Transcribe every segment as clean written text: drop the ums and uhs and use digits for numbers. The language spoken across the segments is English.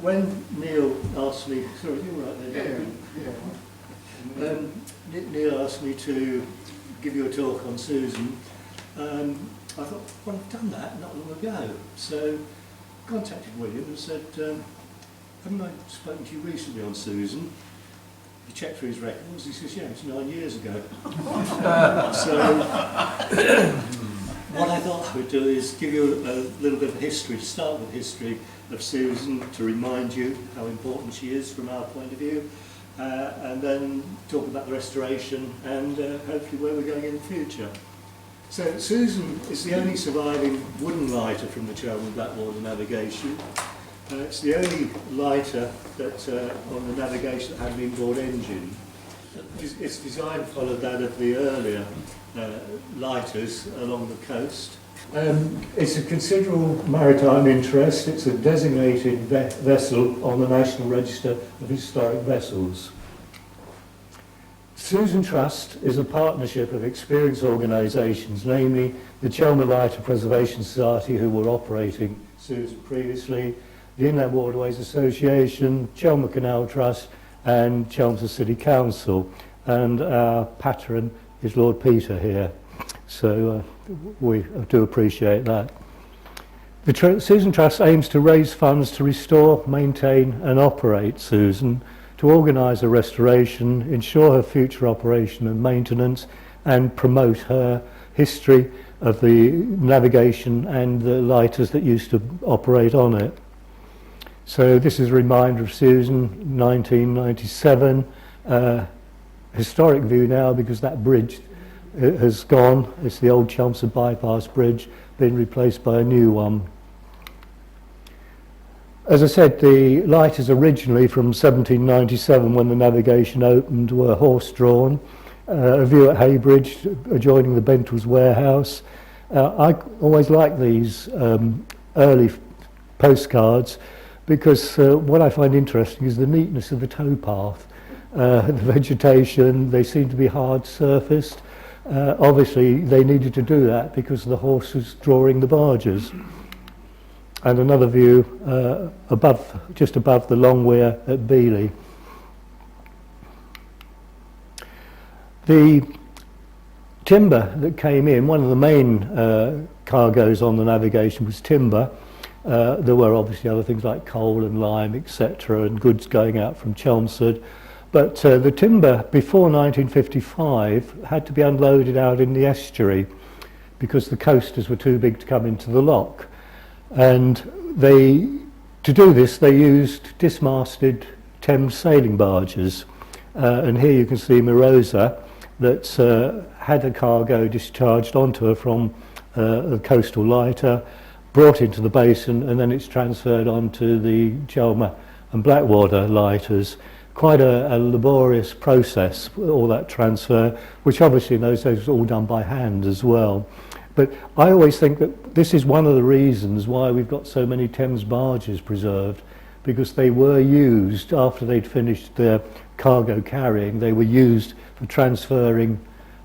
when Neil asked me, sorry, you're right there. Neil asked me to give you a talk on Susan. I thought, well, I've done that not long ago. So contacted William and said, haven't I spoken to you recently on Susan? He checked through his records. He says, yeah, it's 9 years ago. So what I thought I would do is give you a little bit of history, to start with history of Susan, to remind you how important she is from our point of view, and then talk about the restoration and hopefully where we're going in the future. So Susan is the only surviving wooden lighter from the Chelmer Blackwater navigation. It's the only lighter that on the navigation that had an inboard engine. Its design followed that of the earlier lighters along the coast. It's a considerable maritime interest. It's a designated vessel on the National Register of Historic Vessels. Susan Trust is a partnership of experienced organisations, namely the Chelmer Lighter Preservation Society, who were operating Susan previously, the Inland Waterways Association, Chelmer Canal Trust and Chelmsford City Council, and our patron is Lord Peter here, so we do appreciate that. The Susan Trust aims to raise funds to restore, maintain and operate Susan, to organise a restoration, ensure her future operation and maintenance, and promote her history of the navigation and the lighters that used to operate on it. So this is a reminder of Susan, 1997. Historic view now because that bridge has gone. It's the old Chelmsford Bypass Bridge, been replaced by a new one. As I said, the lighters originally from 1797, when the navigation opened, were horse-drawn. A view at Haybridge, adjoining the Bentles warehouse. I always like these early postcards because what I find interesting is the neatness of the towpath. The vegetation, they seem to be hard surfaced. Obviously, they needed to do that because the horse was drawing the barges. And another view just above the long weir at Beeley. The timber that came in, one of the main cargoes on the navigation was timber. There were obviously other things like coal and lime, etc., and goods going out from Chelmsford. But the timber before 1955 had to be unloaded out in the estuary because the coasters were too big to come into the lock. And to do this, they used dismasted Thames sailing barges. And here you can see Morosa that had a cargo discharged onto her from a coastal lighter, brought into the basin, and then it's transferred onto the Chelmer and Blackwater lighters. Quite a laborious process, all that transfer, which obviously in those days was all done by hand as well. But I always think that this is one of the reasons why we've got so many Thames barges preserved, because they were used after they'd finished their cargo carrying. They were used for transferring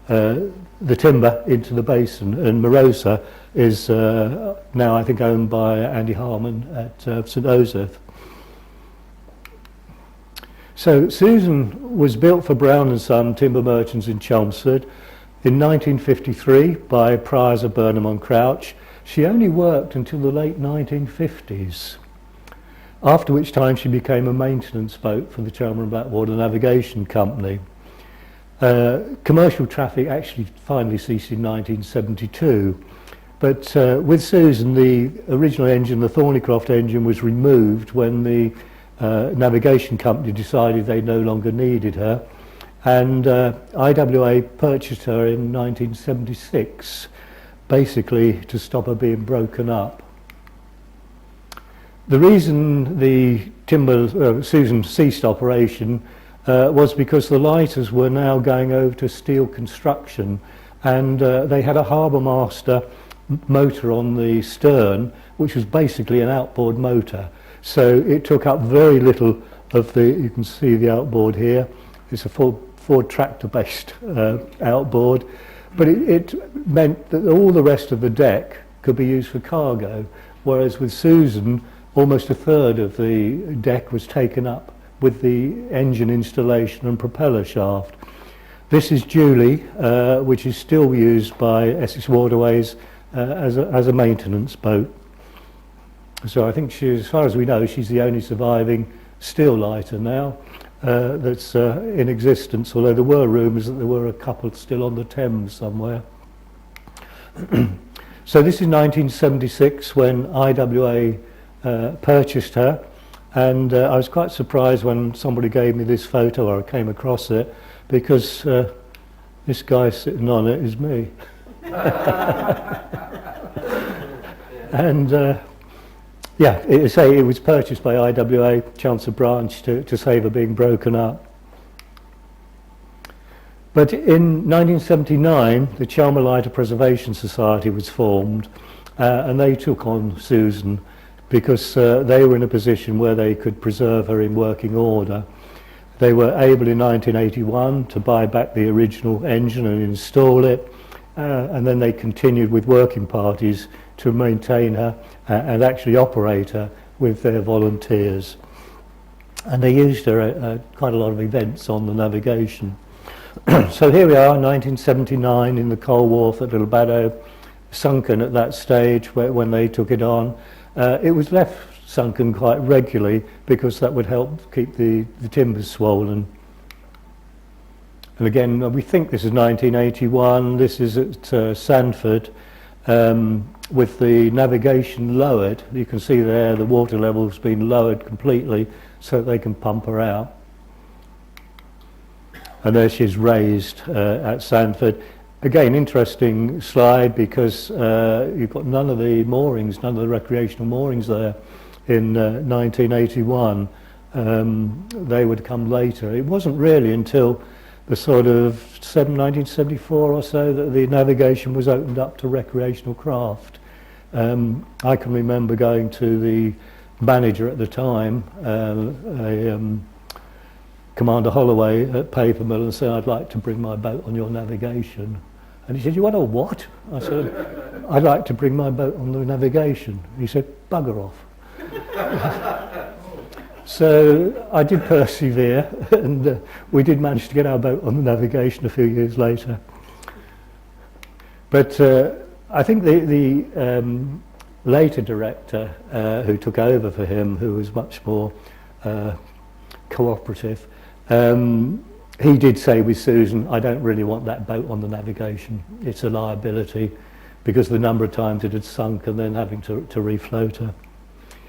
the timber into the basin, and Morosa is now I think owned by Andy Harmon at St Osoph. So Susan was built for Brown and Son timber merchants in Chelmsford in 1953 by Priors of Burnham on Crouch. She only worked until the late 1950s, after which time she became a maintenance boat for the Chelmer and Blackwater Navigation Company. Commercial traffic actually finally ceased in 1972, but with Susan the original engine, the Thornycroft engine, was removed when the navigation company decided they no longer needed her, and IWA purchased her in 1976, basically to stop her being broken up. The reason the Susan ceased operation was because the lighters were now going over to steel construction, and they had a harbour master motor on the stern, which was basically an outboard motor. So it took up very little of you can see the outboard here. It's a Ford tractor-based outboard, but it meant that all the rest of the deck could be used for cargo, whereas with Susan, almost a third of the deck was taken up with the engine installation and propeller shaft. This is Julie, which is still used by Essex Waterways as a maintenance boat. So I think she, as far as we know, she's the only surviving steel lighter now that's in existence, although there were rumours that there were a couple still on the Thames somewhere. So this is 1976 when IWA purchased her, and I was quite surprised when somebody gave me this photo, or I came across it, because this guy sitting on it is me. And yeah, it was purchased by IWA, Chelmer branch, to save her being broken up. But in 1979, the Chelmer Lighter Preservation Society was formed, and they took on Susan because they were in a position where they could preserve her in working order. They were able in 1981 to buy back the original engine and install it, and then they continued with working parties to maintain her and actually operate her with their volunteers. And they used her at quite a lot of events on the navigation. So here we are, 1979, in the Coal Wharf at Little Baddow, sunken at that stage when they took it on. It was left sunken quite regularly because that would help keep the timbers swollen. And again, we think this is 1981. This is at Sandford, with the navigation lowered. You can see there the water level's been lowered completely so they can pump her out. And there she's raised at Sandford. Again, interesting slide because you've got none of the moorings, none of the recreational moorings there in 1981. They would come later. It wasn't really until the sort of 1974 or so that the navigation was opened up to recreational craft. I can remember going to the manager at the time, Commander Holloway at Paper Mill, and said, "I'd like to bring my boat on your navigation." And he said, "You want a what?" I said, "I'd like to bring my boat on the navigation." He said, "Bugger off." So I did persevere, and we did manage to get our boat on the navigation a few years later. But I think the later director who took over for him, who was much more cooperative, he did say with Susan, "I don't really want that boat on the navigation. It's a liability," because of the number of times it had sunk and then having to refloat her.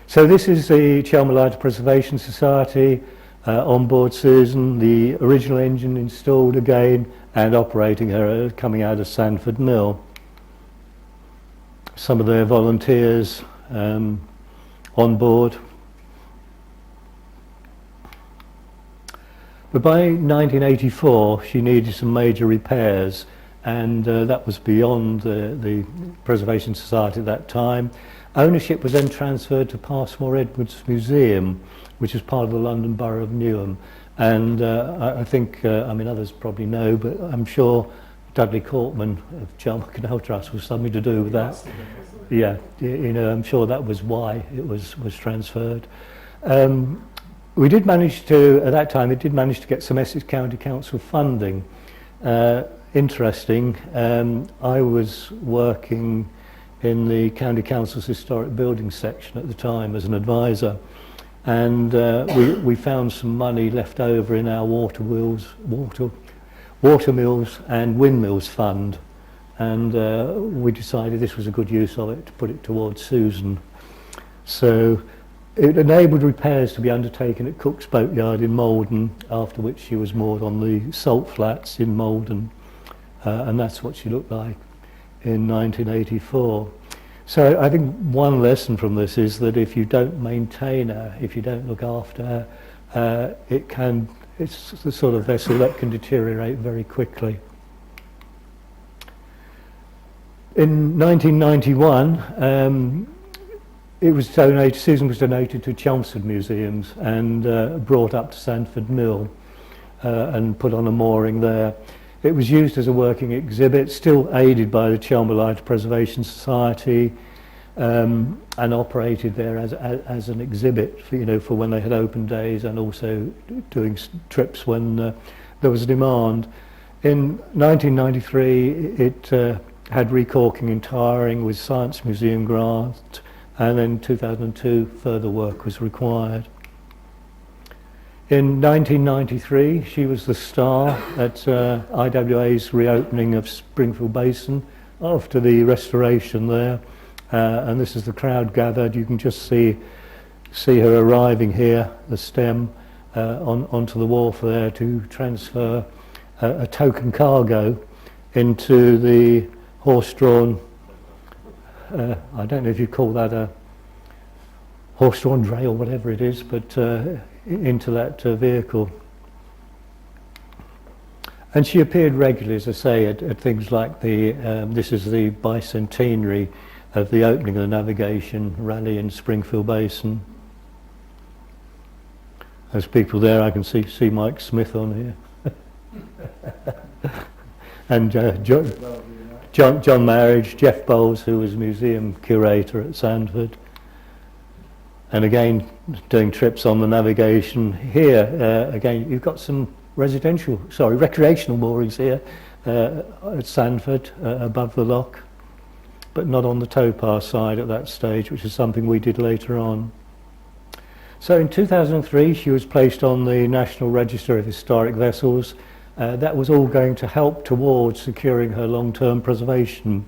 So this is the Chelmer Lighter Preservation Society on board Susan, the original engine installed again and operating her coming out of Sandford Mill. Some of their volunteers on board. But by 1984 she needed some major repairs, and that was beyond the Preservation Society at that time. Ownership was then transferred to Passmore Edwards Museum, which is part of the London Borough of Newham. And I think, I mean, others probably know, but I'm sure Dudley Corkman of Chelmer Canal Trust was something to do with that. Yeah, you know, I'm sure that was why it was transferred. We did manage to, at that time, it did manage to get some Essex County Council funding. Interesting, I was working in the County Council's Historic Buildings section at the time as an advisor, and we found some money left over in our water mills and windmills fund, and we decided this was a good use of it to put it towards Susan. So it enabled repairs to be undertaken at Cook's Boatyard in Malden, after which she was moored on the salt flats in Malden, and that's what she looked like in 1984. So I think one lesson from this is that if you don't maintain her, if you don't look after her, it's the sort of vessel that can deteriorate very quickly. In 1991, it was donated, Susan was donated to Chelmsford Museums and brought up to Sandford Mill and put on a mooring there. It was used as a working exhibit, still aided by the Chelmer Lighter Preservation Society. and operated there as an exhibit for when they had open days, and also doing trips when there was demand. In 1993 it had recorking and tiring with Science Museum grant, and then 2002 further work was required. In 1993 she was the star at IWA's reopening of Springfield Basin after the restoration there, and this is the crowd gathered. You can just see her arriving here, the stem, onto the wharf there to transfer a token cargo into the horse-drawn, I don't know if you call that a horse-drawn dray or whatever it is, but into that vehicle. And she appeared regularly, as I say, at things like this is the bicentenary of the opening of the navigation rally in Springfield Basin. There's people there. I can see Mike Smith on here. And John Marriage, Jeff Bowles, who was museum curator at Sandford, and again doing trips on the navigation. Here again you've got some recreational moorings here at Sandford above the lock, but not on the towpath side at that stage, which is something we did later on. So in 2003 she was placed on the National Register of Historic Vessels. That was all going to help towards securing her long-term preservation.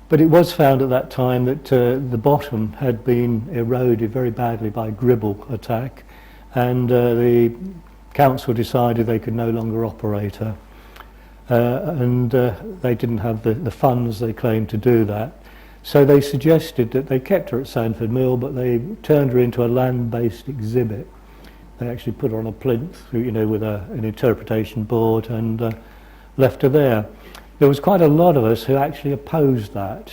But it was found at that time that the bottom had been eroded very badly by gribble attack, and the council decided they could no longer operate her. And they didn't have the funds they claimed to do that. So they suggested that they kept her at Sandford Mill, but they turned her into a land-based exhibit. They actually put her on a plinth, with an interpretation board, and left her there. There was quite a lot of us who actually opposed that.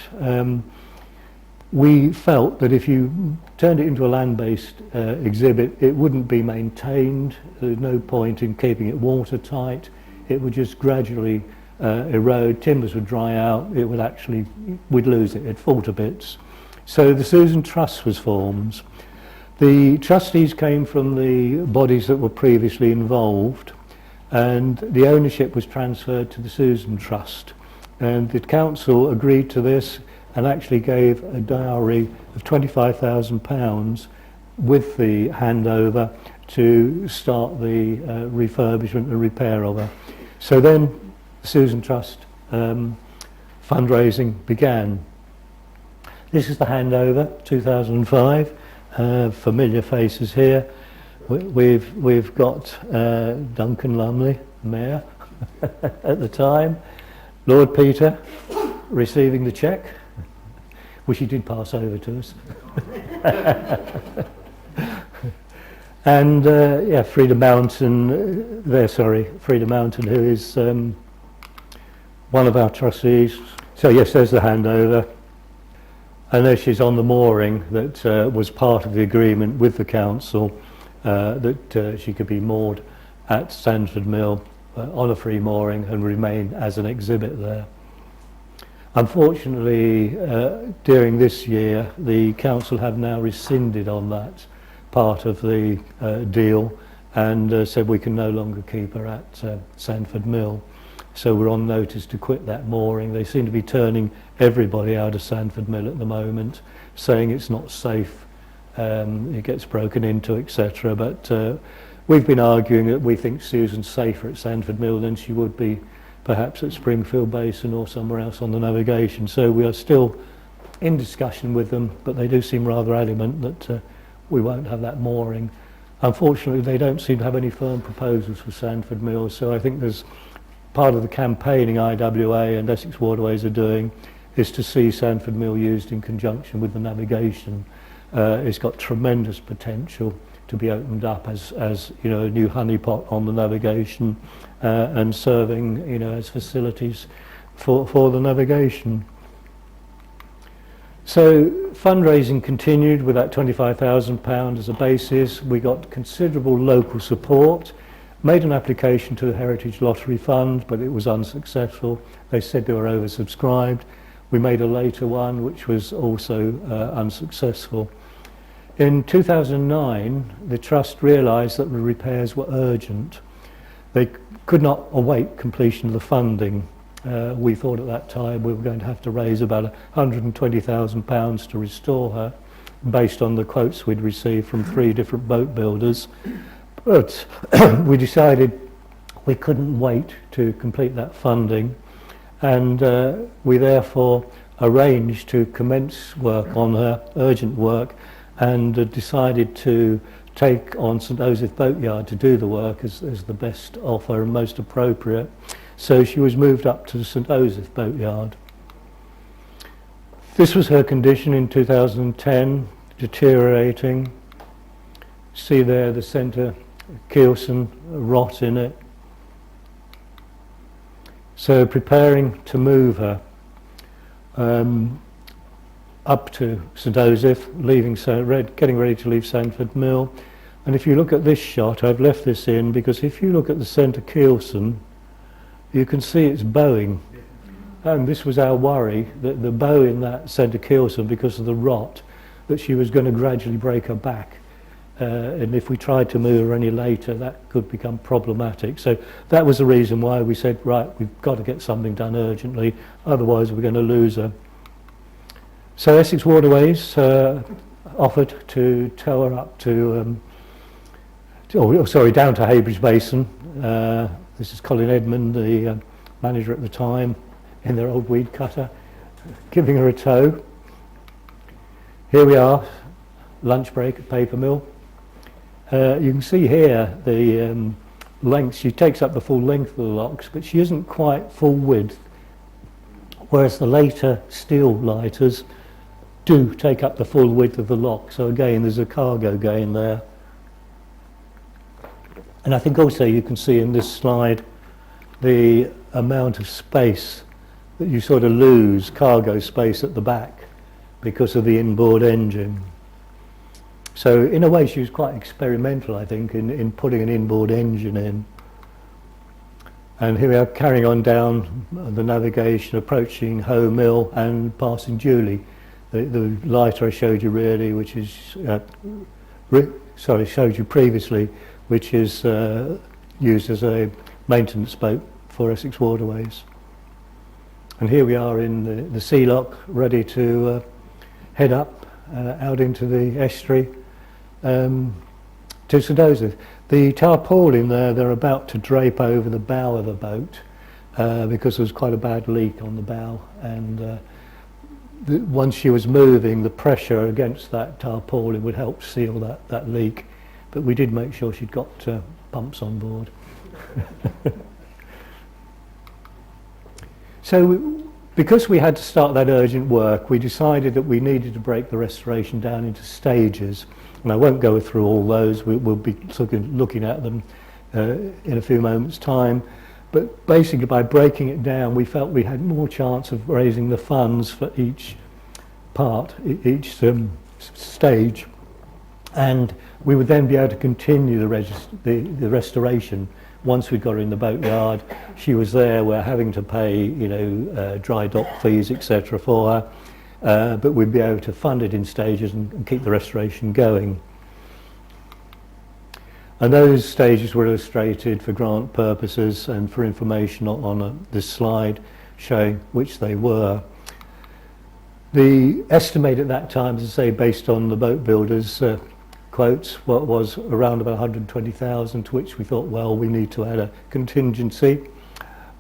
We felt that if you turned it into a land-based exhibit, it wouldn't be maintained. There's no point in keeping it watertight. It would just gradually erode, timbers would dry out, we'd lose it, it'd fall to bits. So the Susan Trust was formed. The trustees came from the bodies that were previously involved, and the ownership was transferred to the Susan Trust. And the council agreed to this and actually gave a dowry of £25,000 with the handover to start the refurbishment and repair of her. So then the Susan Trust fundraising began. This is the handover, 2005. Familiar faces here. We've got Duncan Lumley, Mayor, at the time. Lord Peter receiving the cheque, which he did pass over to us. And Frida Mountain, Frida Mountain, who is one of our trustees. So yes, there's the handover. And there she's on the mooring that was part of the agreement with the council, that she could be moored at Sandford Mill on a free mooring and remain as an exhibit there. Unfortunately, during this year, the council have now rescinded on that part of the deal, and said we can no longer keep her at Sandford Mill. So we're on notice to quit that mooring. They seem to be turning everybody out of Sandford Mill at the moment, saying it's not safe, it gets broken into, etc. But we've been arguing that we think Susan's safer at Sandford Mill than she would be perhaps at Springfield Basin or somewhere else on the navigation. So we are still in discussion with them, but they do seem rather adamant that we won't have that mooring. Unfortunately, they don't seem to have any firm proposals for Sandford Mill, so I think there's part of the campaigning IWA and Essex Waterways are doing is to see Sandford Mill used in conjunction with the navigation. It's got tremendous potential to be opened up as a new honeypot on the navigation, and serving as facilities for the navigation. So fundraising continued with that £25,000 as a basis. We got considerable local support. Made an application to the Heritage Lottery Fund, but it was unsuccessful. They said they were oversubscribed. We made a later one which was also unsuccessful. In 2009, the Trust realised that the repairs were urgent. They could not await completion of the funding. We thought at that time we were going to have to raise about £120,000 to restore her, based on the quotes we'd received from 3 different boat builders. But we decided we couldn't wait to complete that funding, and we therefore arranged to commence work on her, urgent work, and decided to take on St Osyth Boatyard to do the work as the best offer and most appropriate. So she was moved up to the St Osyth Boatyard. This was her condition in 2010, deteriorating. See there the centre keelson, rot in it. So preparing to move her up to St Osyth, getting ready to leave Sandford Mill. And if you look at this shot, I've left this in because if you look at the centre keelson, you can see it's bowing. And this was our worry, that the bow in that centre keelson, because of the rot, that she was going to gradually break her back. And if we tried to move her any later, that could become problematic. So that was the reason why we said, right, we've got to get something done urgently, otherwise we're going to lose her. So Essex Waterways offered to tow her up to, down to Heybridge Basin. This is Colin Edmund, the manager at the time, in their old weed cutter, giving her a tow. Here we are, lunch break at Paper Mill. You can see here the length. She takes up the full length of the locks, but she isn't quite full width, whereas the later steel lighters do take up the full width of the lock. So again, there's a cargo gain there. And I think also you can see in this slide the amount of space that you sort of lose, cargo space at the back, because of the inboard engine. So in a way she was quite experimental, I think, in putting an inboard engine in. And here we are carrying on down the navigation, approaching Hoe Mill and passing Julie. The lighter I showed you really, which is, showed you previously, which is used as a maintenance boat for Essex Waterways. And here we are in the sea lock, ready to head up out into the estuary to St Osyth. The tarpaulin there, they're about to drape over the bow of the boat because there was quite a bad leak on the bow, and once she was moving, the pressure against that tarpaulin would help seal that leak. But we did make sure she'd got pumps on board. So because we had to start that urgent work, we decided that we needed to break the restoration down into stages. And I won't go through all those, we'll be looking at them in a few moments' time. But basically by breaking it down, we felt we had more chance of raising the funds for each part, each stage. And we would then be able to continue the restoration. Once we got her in the boatyard, she was there, we're having to pay, dry dock fees, etc. for her, but we'd be able to fund it in stages and keep the restoration going. And those stages were illustrated for grant purposes and for information on this slide showing which they were. The estimate at that time, as I say, based on the boat builders' quotes, what was around about 120,000, to which we thought, well, we need to add a contingency.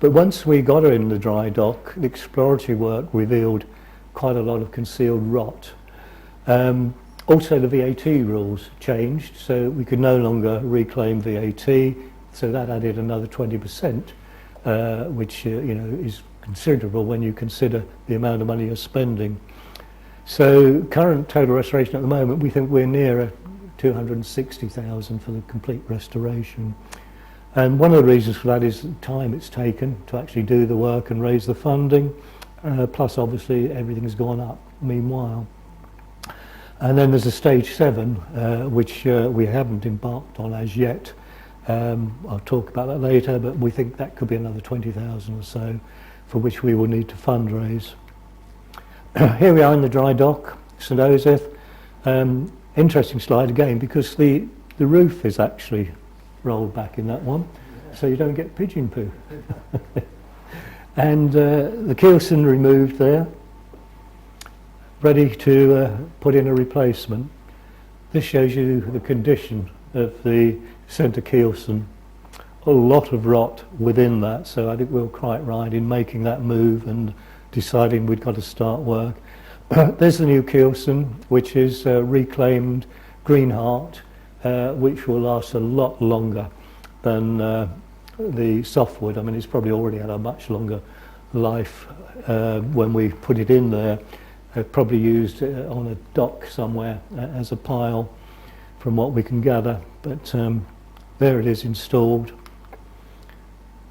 But once we got her in the dry dock, the exploratory work revealed quite a lot of concealed rot. Also, the VAT rules changed, so we could no longer reclaim VAT, so that added another 20%, which is considerable when you consider the amount of money you're spending. So current total restoration at the moment, we think we're nearer 260,000 for the complete restoration. And one of the reasons for that is the time it's taken to actually do the work and raise the funding, plus obviously everything's gone up meanwhile. And then there's a stage 7, which we haven't embarked on as yet. I'll talk about that later, but we think that could be another 20,000 or so, for which we will need to fundraise. Here we are in the dry dock, St Joseph. Interesting slide again, because the roof is actually rolled back in that one, so you don't get pigeon poo. And the keelson removed there, ready to put in a replacement. This shows you the condition of the centre keelson. A lot of rot within that, so I think we were quite right in making that move and deciding we'd got to start work. There's the new keelson, which is reclaimed green heart, which will last a lot longer than the softwood. I mean, it's probably already had a much longer life when we put it in there. Probably used on a dock somewhere as a pile, from what we can gather. But there it is installed.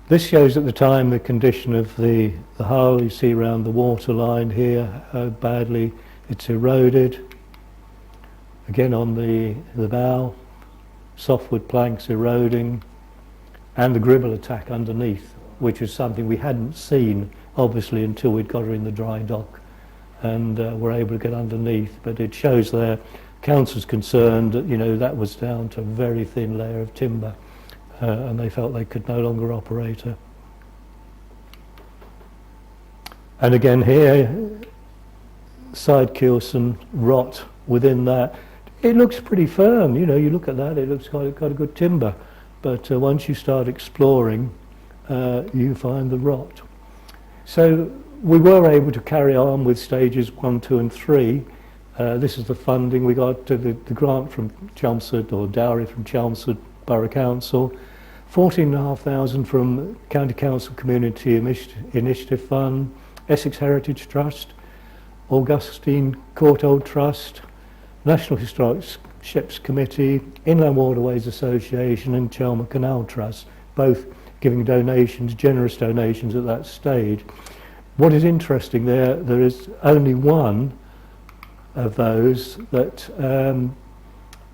This shows at the time the condition of the hull. You see around the waterline here how badly it's eroded. Again on the bow, softwood planks eroding, and the gribble attack underneath, which is something we hadn't seen obviously until we'd got her in the dry dock and were able to get underneath. But it shows there, council's concerned that, you know, that was down to a very thin layer of timber. And they felt they could no longer operate her. And again here, side keelson rot within that. It looks pretty firm, you know, you look at that, it looks got a good timber. But once you start exploring, you find the rot. So we were able to carry on with stages 1, 2 and 3. This is the funding we got, the grant from Chelmsford, or dowry from Chelmsford Borough Council, 14,500 from County Council Community Initiative Fund, Essex Heritage Trust, Augustine Courtauld Trust, National Historic Ships Committee, Inland Waterways Association and Chelmer Canal Trust, both giving donations, generous donations at that stage. What is interesting there is only one of those that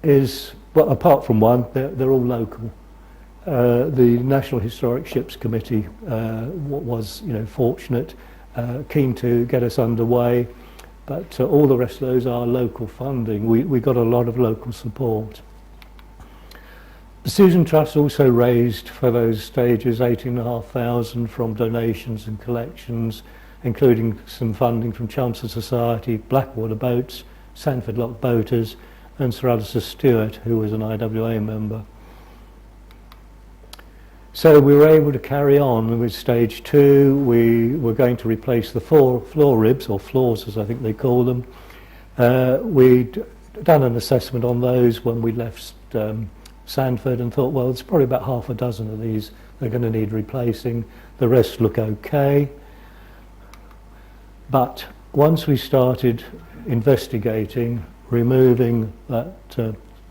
is, well, apart from one, they're all local. The National Historic Ships Committee was, you know, fortunate, keen to get us underway, but all the rest of those are local funding. We got a lot of local support. The Susan Trust also raised for those stages 18,500 from donations and collections, including some funding from Chelmsford Society, Blackwater Boats, Sandford Lock Boaters, and Sir Alistair Stewart, who was an IWA member. So we were able to carry on with stage 2. We were going to replace the floor ribs, or floors as I think they call them. We'd done an assessment on those when we left Sandford and thought, well, it's probably about half a dozen of these they're going to need replacing. The rest look okay. But once we started investigating, removing that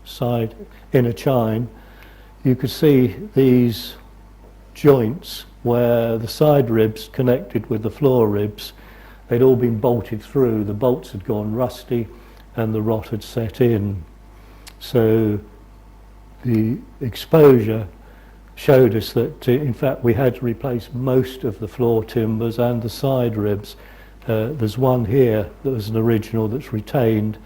side inner chine, you could see these joints where the side ribs connected with the floor ribs, they'd all been bolted through. The bolts had gone rusty and the rot had set in. So the exposure showed us that in fact we had to replace most of the floor timbers and the side ribs. There's one here that was an original that's retained.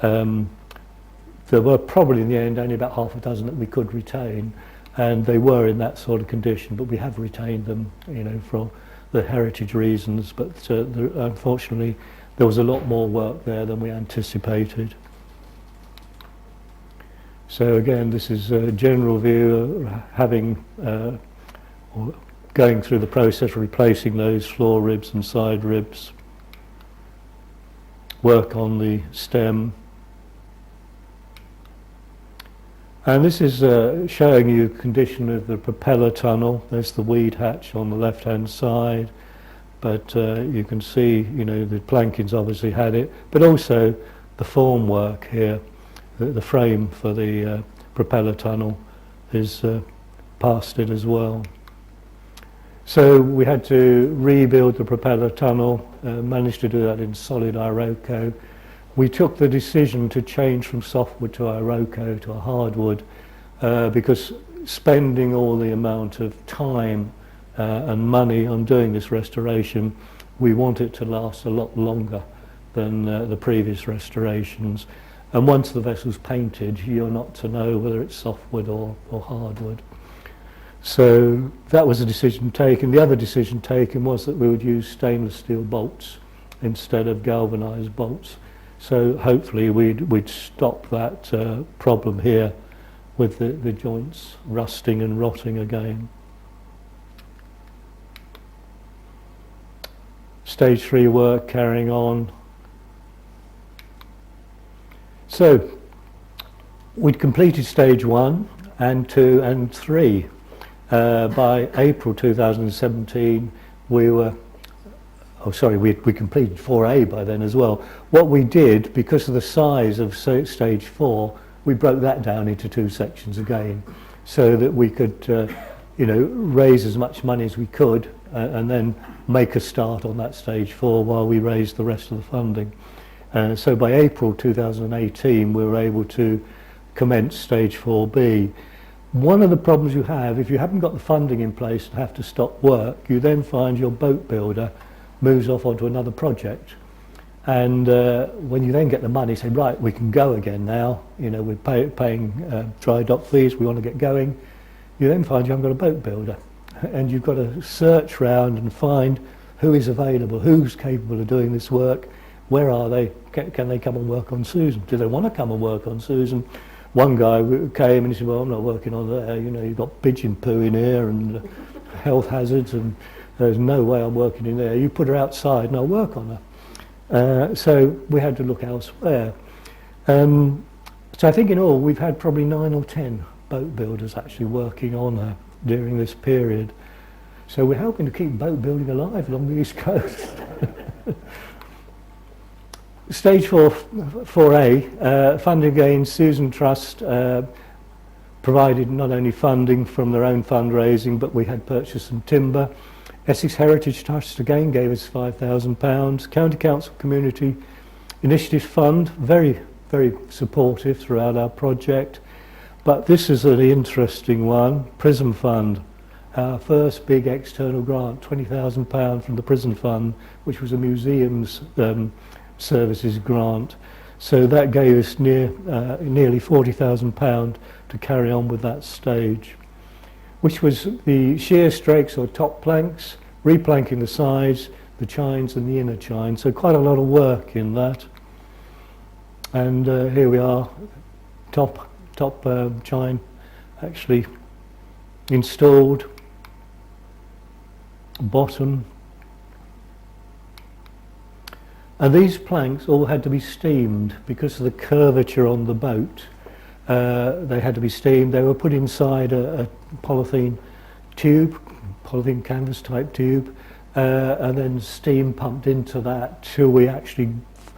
There were probably in the end only about half a dozen that we could retain, and they were in that sort of condition, but we have retained them, you know, for the heritage reasons. But unfortunately there was a lot more work there than we anticipated. So again, this is a general view, having or going through the process of replacing those floor ribs and side ribs, work on the stem. And this is showing you the condition of the propeller tunnel. There's the weed hatch on the left-hand side, but you can see, you know, the plankings obviously had it, but also the formwork here, the frame for the propeller tunnel is past it as well. So we had to rebuild the propeller tunnel, managed to do that in solid Iroko. We took the decision to change from softwood to Iroko to a hardwood because spending all the amount of time and money on doing this restoration, we want it to last a lot longer than the previous restorations. And once the vessel's painted, you're not to know whether it's softwood or hardwood. So that was a decision taken. The other decision taken was that we would use stainless steel bolts instead of galvanized bolts. So hopefully we'd stop that problem here with the joints rusting and rotting again. Stage 3 work carrying on. So we'd completed stage 1 and 2 and 3. By April 2017 we completed 4A by then as well. What we did, because of the size of stage 4, we broke that down into 2 sections again, so that we could raise as much money as we could and then make a start on that stage 4 while we raised the rest of the funding. So by April 2018 we were able to commence stage 4B. One of the problems you have, if you haven't got the funding in place and have to stop work, you then find your boat builder moves off onto another project. And when you then get the money, say, right, we can go again now, we're paying dry dock fees, we want to get going, you then find you haven't got a boat builder. And you've got to search round and find who is available, who's capable of doing this work, where are they, can they come and work on Susan? Do they want to come and work on Susan? One guy came and he said, well, I'm not working on there, you've got pigeon poo in here and health hazards, and there's no way I'm working in there. You put her outside and I'll work on her. So we had to look elsewhere. So I think in all we've had probably 9 or 10 boat builders actually working on her during this period. So we're helping to keep boat building alive along the East Coast. Stage 4A, funding again, Susan Trust provided not only funding from their own fundraising, but we had purchased some timber. Essex Heritage Trust again gave us £5,000. County Council Community Initiative Fund, very, very supportive throughout our project. But this is an interesting one, Prism Fund. Our first big external grant, £20,000 from the Prison Fund, which was a museum's services grant. So that gave us nearly £40,000 to carry on with that stage, which was the shear strakes or top planks, replanking the sides, the chines and the inner chine. So quite a lot of work in that. And here we are, top chine actually installed, bottom. And these planks all had to be steamed because of the curvature on the boat. They had to be steamed. They were put inside a polythene tube, polythene canvas type tube, and then steam pumped into that till we actually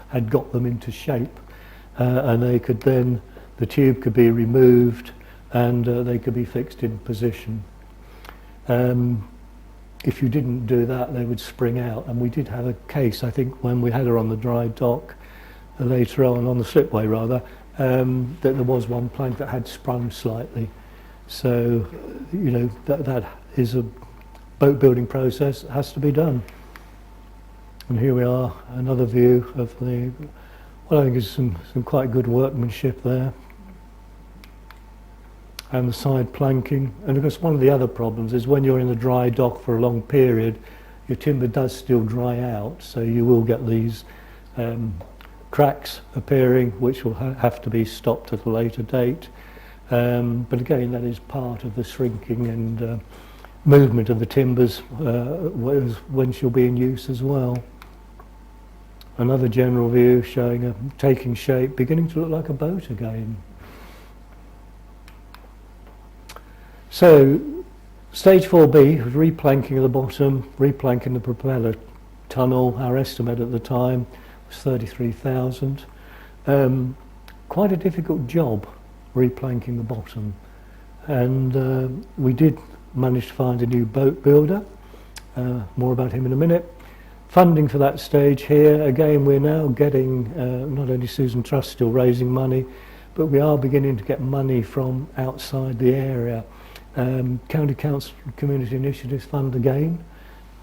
had got them into shape. And they could then, the tube could be removed and they could be fixed in position. If you didn't do that, they would spring out. And we did have a case, I think, when we had her on the dry dock, later on the slipway rather, that there was one plank that had sprung slightly. So, that is a boat building process that has to be done. And here we are, another view of what I think is some quite good workmanship there. And the side planking. And of course one of the other problems is when you're in the dry dock for a long period, your timber does still dry out, so you will get these cracks appearing which will have to be stopped at a later date. But again, that is part of the shrinking and movement of the timbers when she'll be in use as well. Another general view showing taking shape, beginning to look like a boat again. So, stage 4B was replanking at the bottom, replanking the propeller tunnel. Our estimate at the time was 33,000. Quite a difficult job replanking the bottom. And we did manage to find a new boat builder. More about him in a minute. Funding for that stage here, again we're now getting, not only Susan Trust still raising money, but we are beginning to get money from outside the area. County Council Community Initiatives Fund again.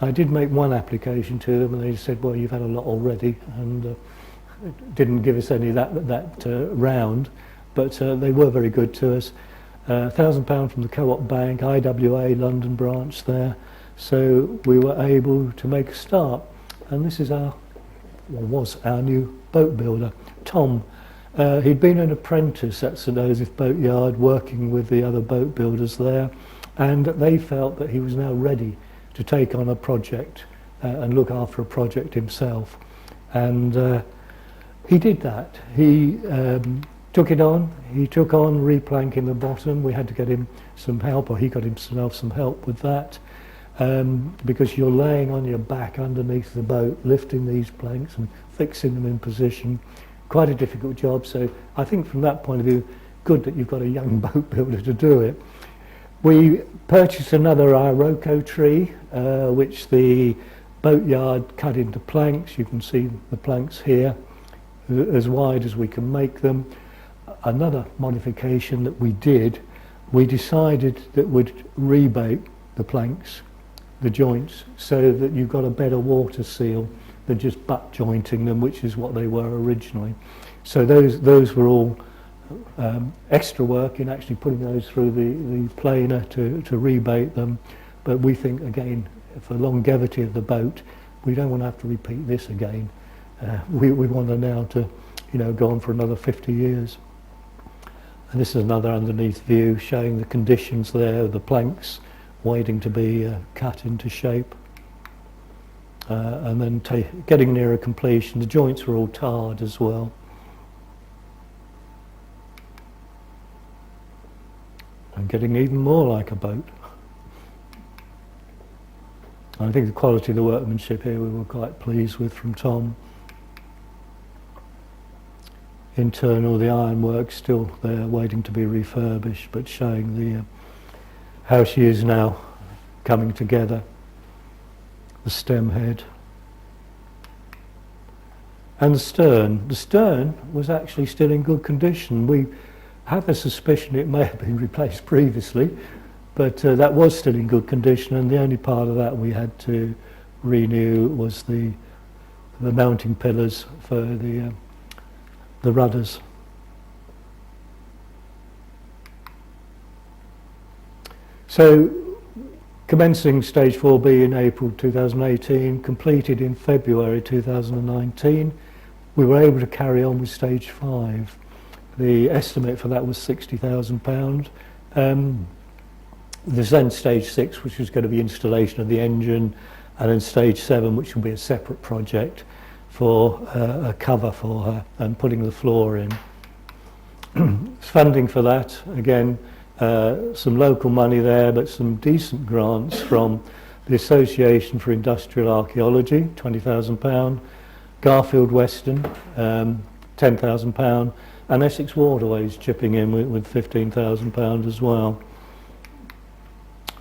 I did make one application to them and they said, well, you've had a lot already, and didn't give us any that round, but they were very good to us. £1,000 from the Co-op Bank, IWA London branch there, so we were able to make a start. And this is was our new boat builder, Tom. He'd been an apprentice at St Joseph Boatyard working with the other boat builders there, and they felt that he was now ready to take on a project and look after a project himself. And he did that. He took it on. He took on replanking the bottom. We had to get him some help, or he got himself some help with that, because you're laying on your back underneath the boat, lifting these planks and fixing them in position. Quite a difficult job. So I think from that point of view, good that you've got a young boat builder to do it. We purchased another Iroko tree, which the boatyard cut into planks. You can see the planks here, as wide as we can make them. Another modification that we did, we decided that we'd rebate the planks, the joints, so that you've got a better water seal than just butt jointing them, which is what they were originally. So those were all extra work in actually putting those through the planer to rebate them. But we think, again, for the longevity of the boat, we don't want to have to repeat this again. We want to now to, go on for another 50 years. And this is another underneath view showing the conditions there of the planks waiting to be cut into shape. And then getting nearer completion. The joints were all tarred as well. And getting even more like a boat. I think the quality of the workmanship here we were quite pleased with from Tom. Internal, the ironwork still there waiting to be refurbished, but showing the how she is now coming together. The stem head. And the stern. The stern was actually still in good condition. We have a suspicion it may have been replaced previously, but that was still in good condition, and the only part of that we had to renew was the mounting pillars for the rudders. So, commencing stage 4B in April 2018, completed in February 2019, we were able to carry on with stage 5. The estimate for that was £60,000. There's then stage 6, which was going to be installation of the engine, and then stage 7, which will be a separate project for a cover for her and putting the floor in. Funding for that, again, some local money there, but some decent grants from the Association for Industrial Archaeology, £20,000, Garfield Weston, £10,000, and Essex Waterways chipping in with £15,000 as well.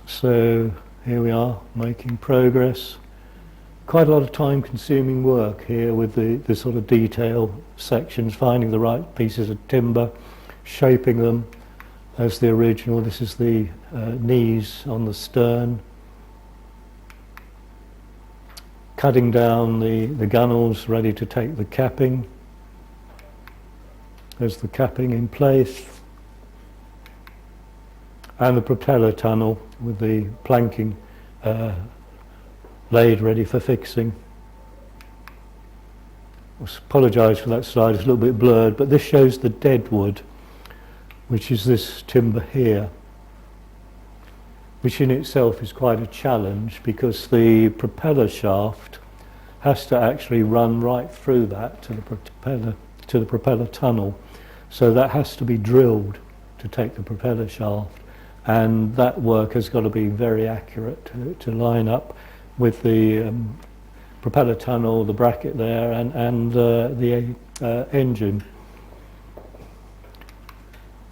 So here we are, making progress. Quite a lot of time-consuming work here with the sort of detail sections, finding the right pieces of timber, shaping them as the original. This is the knees on the stern. Cutting down the gunnels ready to take the capping. There's the capping in place. And the propeller tunnel with the planking laid ready for fixing. I apologise for that slide, it's a little bit blurred, but this shows the dead wood, which is this timber here, which in itself is quite a challenge because the propeller shaft has to actually run right through that to the propeller tunnel. So that has to be drilled to take the propeller shaft, and that work has got to be very accurate to line up with the propeller tunnel, the bracket there, and the engine.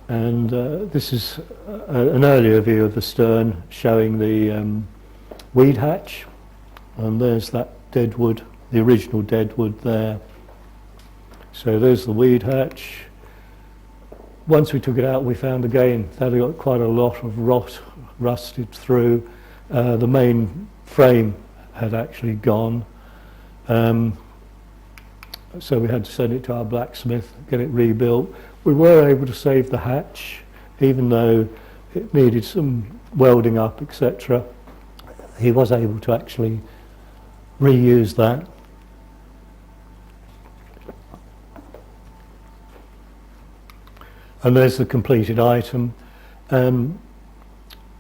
And this is an earlier view of the stern showing the weed hatch, and there's that deadwood, the original deadwood there. So there's the weed hatch. Once we took it out, we found again that it got quite a lot of rot rusted through. The main frame had actually gone, and so we had to send it to our blacksmith, get it rebuilt. We were able to save the hatch, even though it needed some welding up, etc. He was able to actually reuse that. And there's the completed item.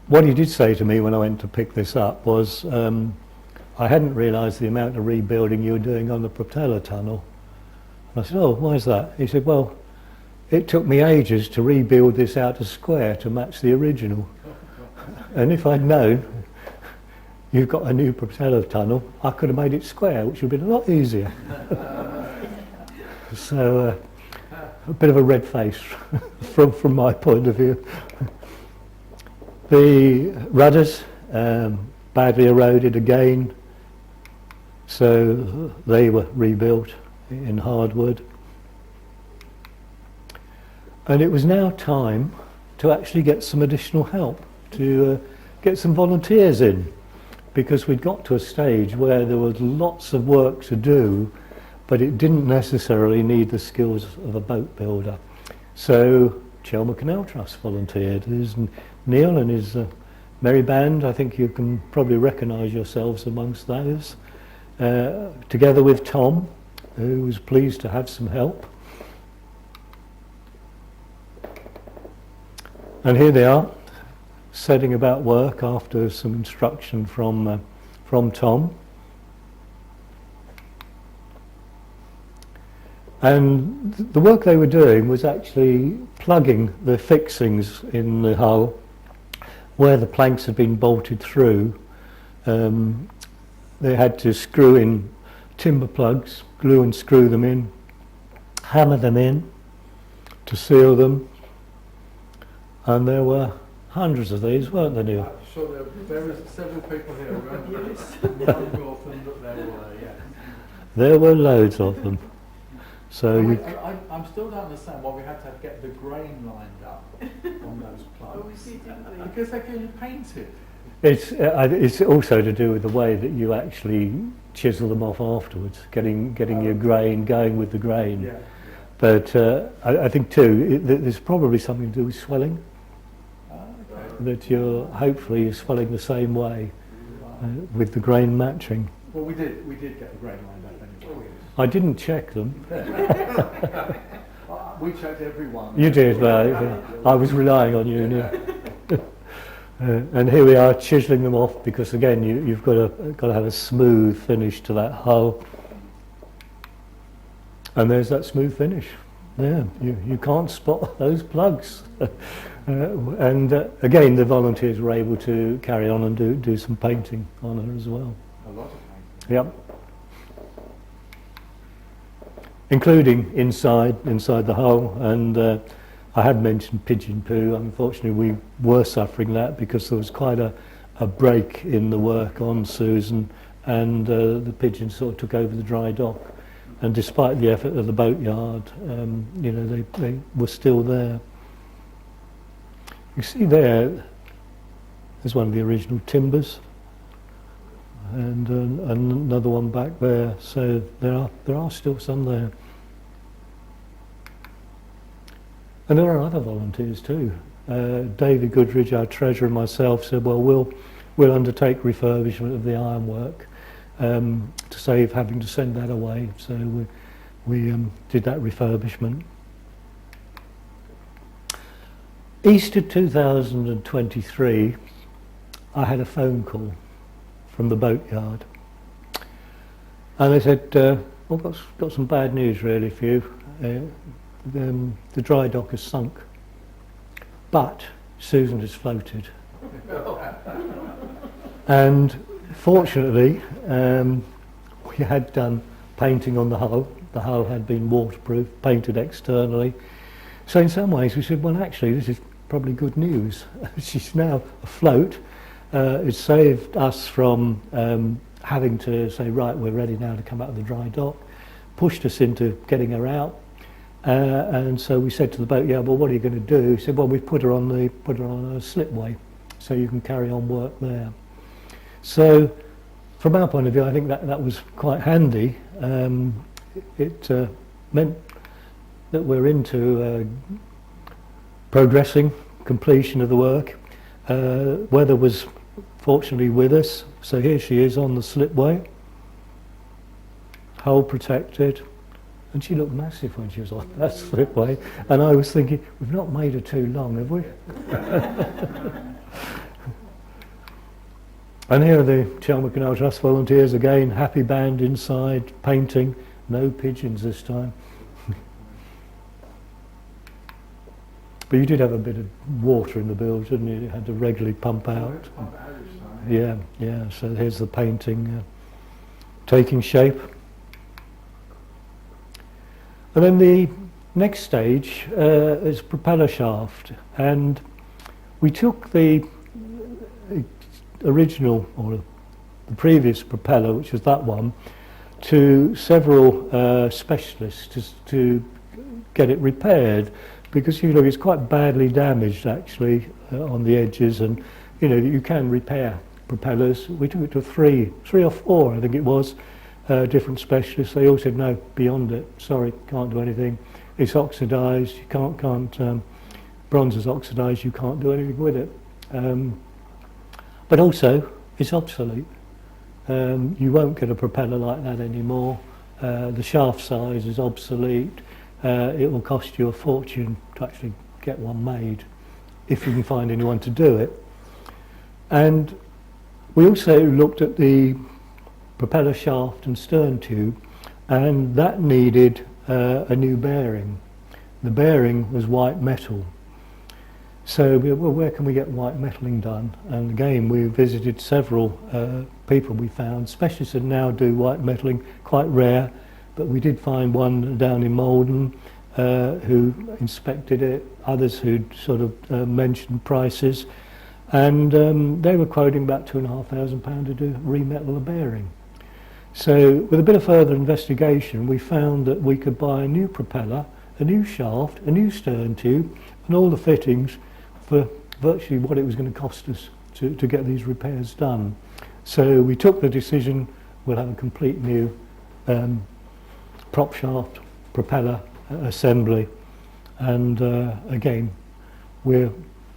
What he did say to me when I went to pick this up was, I hadn't realised the amount of rebuilding you were doing on the propeller tunnel. And I said, oh, why is that? He said, well, it took me ages to rebuild this out to square to match the original. And if I'd known you've got a new propeller tunnel, I could have made it square, which would have been a lot easier. So, a bit of a red face from my point of view. The rudders, badly eroded again, so they were rebuilt in hardwood. And it was now time to actually get some additional help, to get some volunteers in, because we'd got to a stage where there was lots of work to do, but it didn't necessarily need the skills of a boat builder. So Chelmer Canal Trust volunteered. There's Neil and his merry band. I think you can probably recognise yourselves amongst those. Together with Tom, who was pleased to have some help. And here they are, setting about work after some instruction from Tom. And the work they were doing was actually plugging the fixings in the hull where the planks had been bolted through. They had to screw in timber plugs, glue and screw them in, hammer them in to seal them. And there were hundreds of these, weren't there, Neil? Sure, there were several people here. There were loads of them. So I'm still don't understand why we had to get the grain lined up on those plugs. Because they can paint it. It's also to do with the way that you actually chisel them off afterwards, getting your grain going with the grain. Yeah. But I think too, there's probably something to do with swelling. That you're hopefully swelling the same way with the grain matching. Well, we did get the grain lined up anyway. I didn't check them. We checked everyone. You did, well, I was relying on you. And here we are chiselling them off because again you've got to have a smooth finish to that hull. And there's that smooth finish. Yeah, you can't spot those plugs. And again, the volunteers were able to carry on and do some painting on her as well. A lot of painting. Yep. Including inside the hull, and I had mentioned pigeon poo. Unfortunately, we were suffering that because there was quite a break in the work on Susan, and the pigeons sort of took over the dry dock. And despite the effort of the boatyard, they were still there. You see there's one of the original timbers, and another one back there. So there are still some there. And there are other volunteers too. David Goodridge, our treasurer, and myself said, well, we'll undertake refurbishment of the ironwork to save having to send that away. So we did that refurbishment. Easter 2023, I had a phone call from the boatyard. And they said, well, got some bad news really for you. The dry dock has sunk, but Susan has floated. And fortunately, we had done painting on the hull. The hull had been waterproof, painted externally. So in some ways we said, well, actually, this is probably good news. She's now afloat. It saved us from having to say, right, we're ready now to come out of the dry dock. Pushed us into getting her out. And so we said to the boat, yeah, well, what are you going to do? He said, well, we've put her on a slipway, so you can carry on work there. So from our point of view, I think that was quite handy. it meant that we're into progressing completion of the work. Weather was fortunately with us, so here she is on the slipway, hull protected, and she looked massive when she was on that slipway, and I was thinking, we've not made her too long, have we? And here are the Chelmer Canal Trust volunteers again, happy band inside, painting, no pigeons this time. But you did have a bit of water in the bilge, didn't you? You had to regularly pump out. Yeah, yeah, so here's the painting taking shape. And then the next stage is propeller shaft, and we took the original, or the previous propeller, which was that one, to several specialists to get it repaired, because you know it's quite badly damaged actually on the edges, and you know you can repair propellers. We took it to three or four, I think it was, different specialists. They all said no, beyond it, sorry, can't do anything. It's oxidised, you can't bronze is oxidised, you can't do anything with it. But also it's obsolete. You won't get a propeller like that anymore. The shaft size is obsolete. It will cost you a fortune to actually get one made, if you can find anyone to do it. And we also looked at the propeller shaft and stern tube, and that needed a new bearing. The bearing was white metal. So well, where can we get white metaling done? And again, we visited several people we found. Specialists that now do white metaling, quite rare, but we did find one down in Malden who inspected it, others who'd sort of mentioned prices, and they were quoting about £2,500 to do remetal a bearing. So with a bit of further investigation, we found that we could buy a new propeller, a new shaft, a new stern tube, and all the fittings for virtually what it was going to cost us to get these repairs done. So we took the decision, we'll have a complete new prop shaft, propeller assembly, and again, we're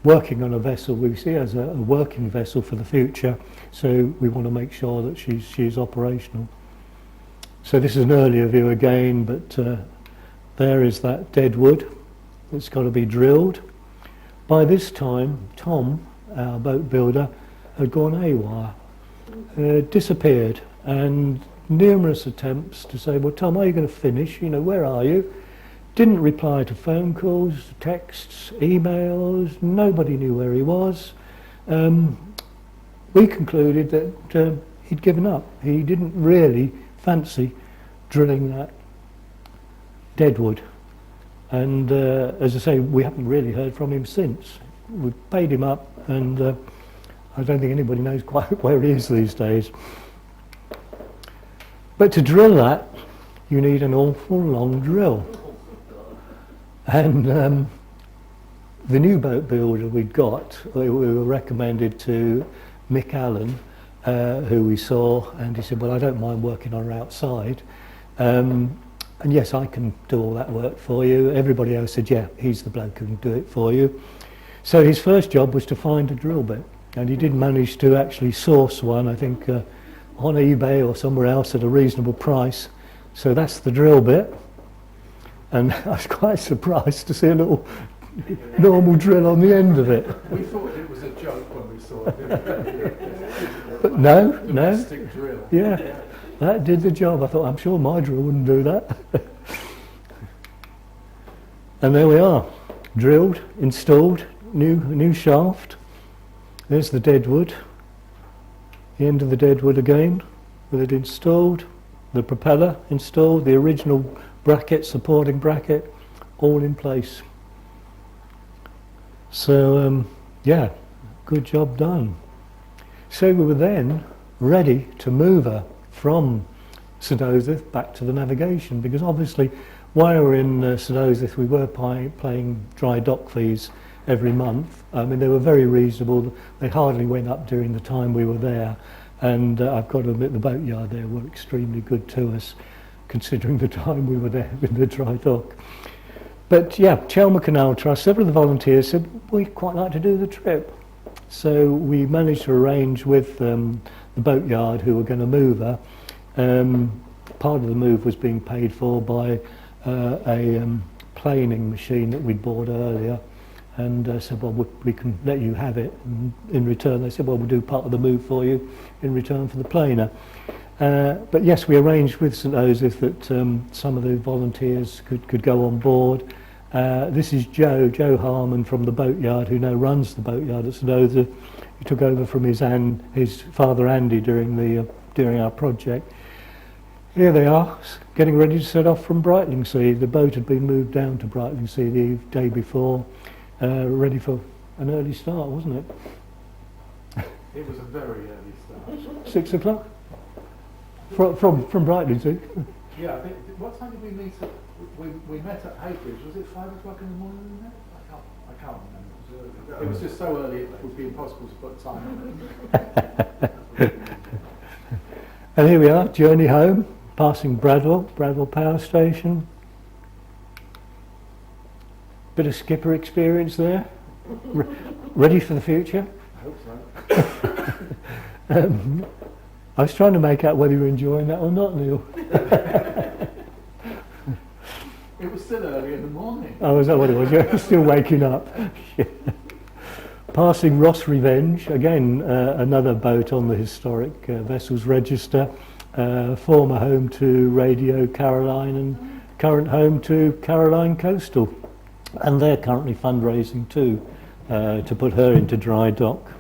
working on a vessel we see as a working vessel for the future, so we want to make sure that she's operational. So this is an earlier view again, but there is that dead wood that's got to be drilled. By this time, Tom, our boat builder, had gone AWOL, disappeared, and numerous attempts to say, well, Tom, are you going to finish? You know, where are you? Didn't reply to phone calls, texts, emails. Nobody knew where he was. We concluded that he'd given up. He didn't really fancy drilling that deadwood. And as I say, we haven't really heard from him since. We've paid him up, and I don't think anybody knows quite where he is these days. But to drill that, you need an awful long drill. And the new boat builder we'd got, we were recommended to Mick Allen, who we saw, and he said, well, I don't mind working on her outside. And yes, I can do all that work for you. Everybody else said, yeah, he's the bloke who can do it for you. So his first job was to find a drill bit, and he did manage to actually source one, I think, on eBay or somewhere else at a reasonable price. So that's the drill bit. And I was quite surprised to see a little normal drill on the end of it. We thought it was a joke when we saw it. But no, Domestic drill. Yeah, that did the job. I thought, I'm sure my drill wouldn't do that. And there we are, drilled, installed, new shaft. There's the deadwood, the end of the deadwood again, with it installed, the propeller installed, the original bracket, supporting bracket, all in place. So yeah, good job done. So we were then ready to move her from St Osyth back to the navigation, because obviously while we were in St Osyth we were paying dry dock fees every month. I mean, they were very reasonable. They hardly went up during the time we were there, and I've got to admit the boatyard there were extremely good to us. considering the time we were there in the dry dock. But yeah, Chelmer Canal Trust, several of the volunteers said, we'd quite like to do the trip. So we managed to arrange with the boatyard who were going to move her. Part of the move was being paid for by a planing machine that we'd bought earlier, and said, well, we can let you have it. And in return, they said, well, we'll do part of the move for you in return for the planer. But yes, we arranged with St Joseph that some of the volunteers could go on board. This is Joe Harmon from the boatyard, who now runs the boatyard at St Joseph. He took over from his father Andy during our project. Here they are, getting ready to set off from Brightlingsea. The boat had been moved down to Brightlingsea the day before, ready for an early start, wasn't it? It was a very early start. 6 o'clock? From Brightlingsea? Yeah, I think, what time did we meet at, we met at Heybridge, was it 5 o'clock in the morning we met? I can't remember. It was just so early it would be impossible to put time on it. And here we are, journey home, passing Bradwell Power Station. Bit of skipper experience there. Ready for the future? I hope so. I was trying to make out whether you're enjoying that or not, Neil. It was still early in the morning. Oh, is that what it was? You're still waking up. Passing Ross Revenge, again, another boat on the historic vessels register, former home to Radio Caroline and current home to Caroline Coastal. And they're currently fundraising too, to put her into dry dock.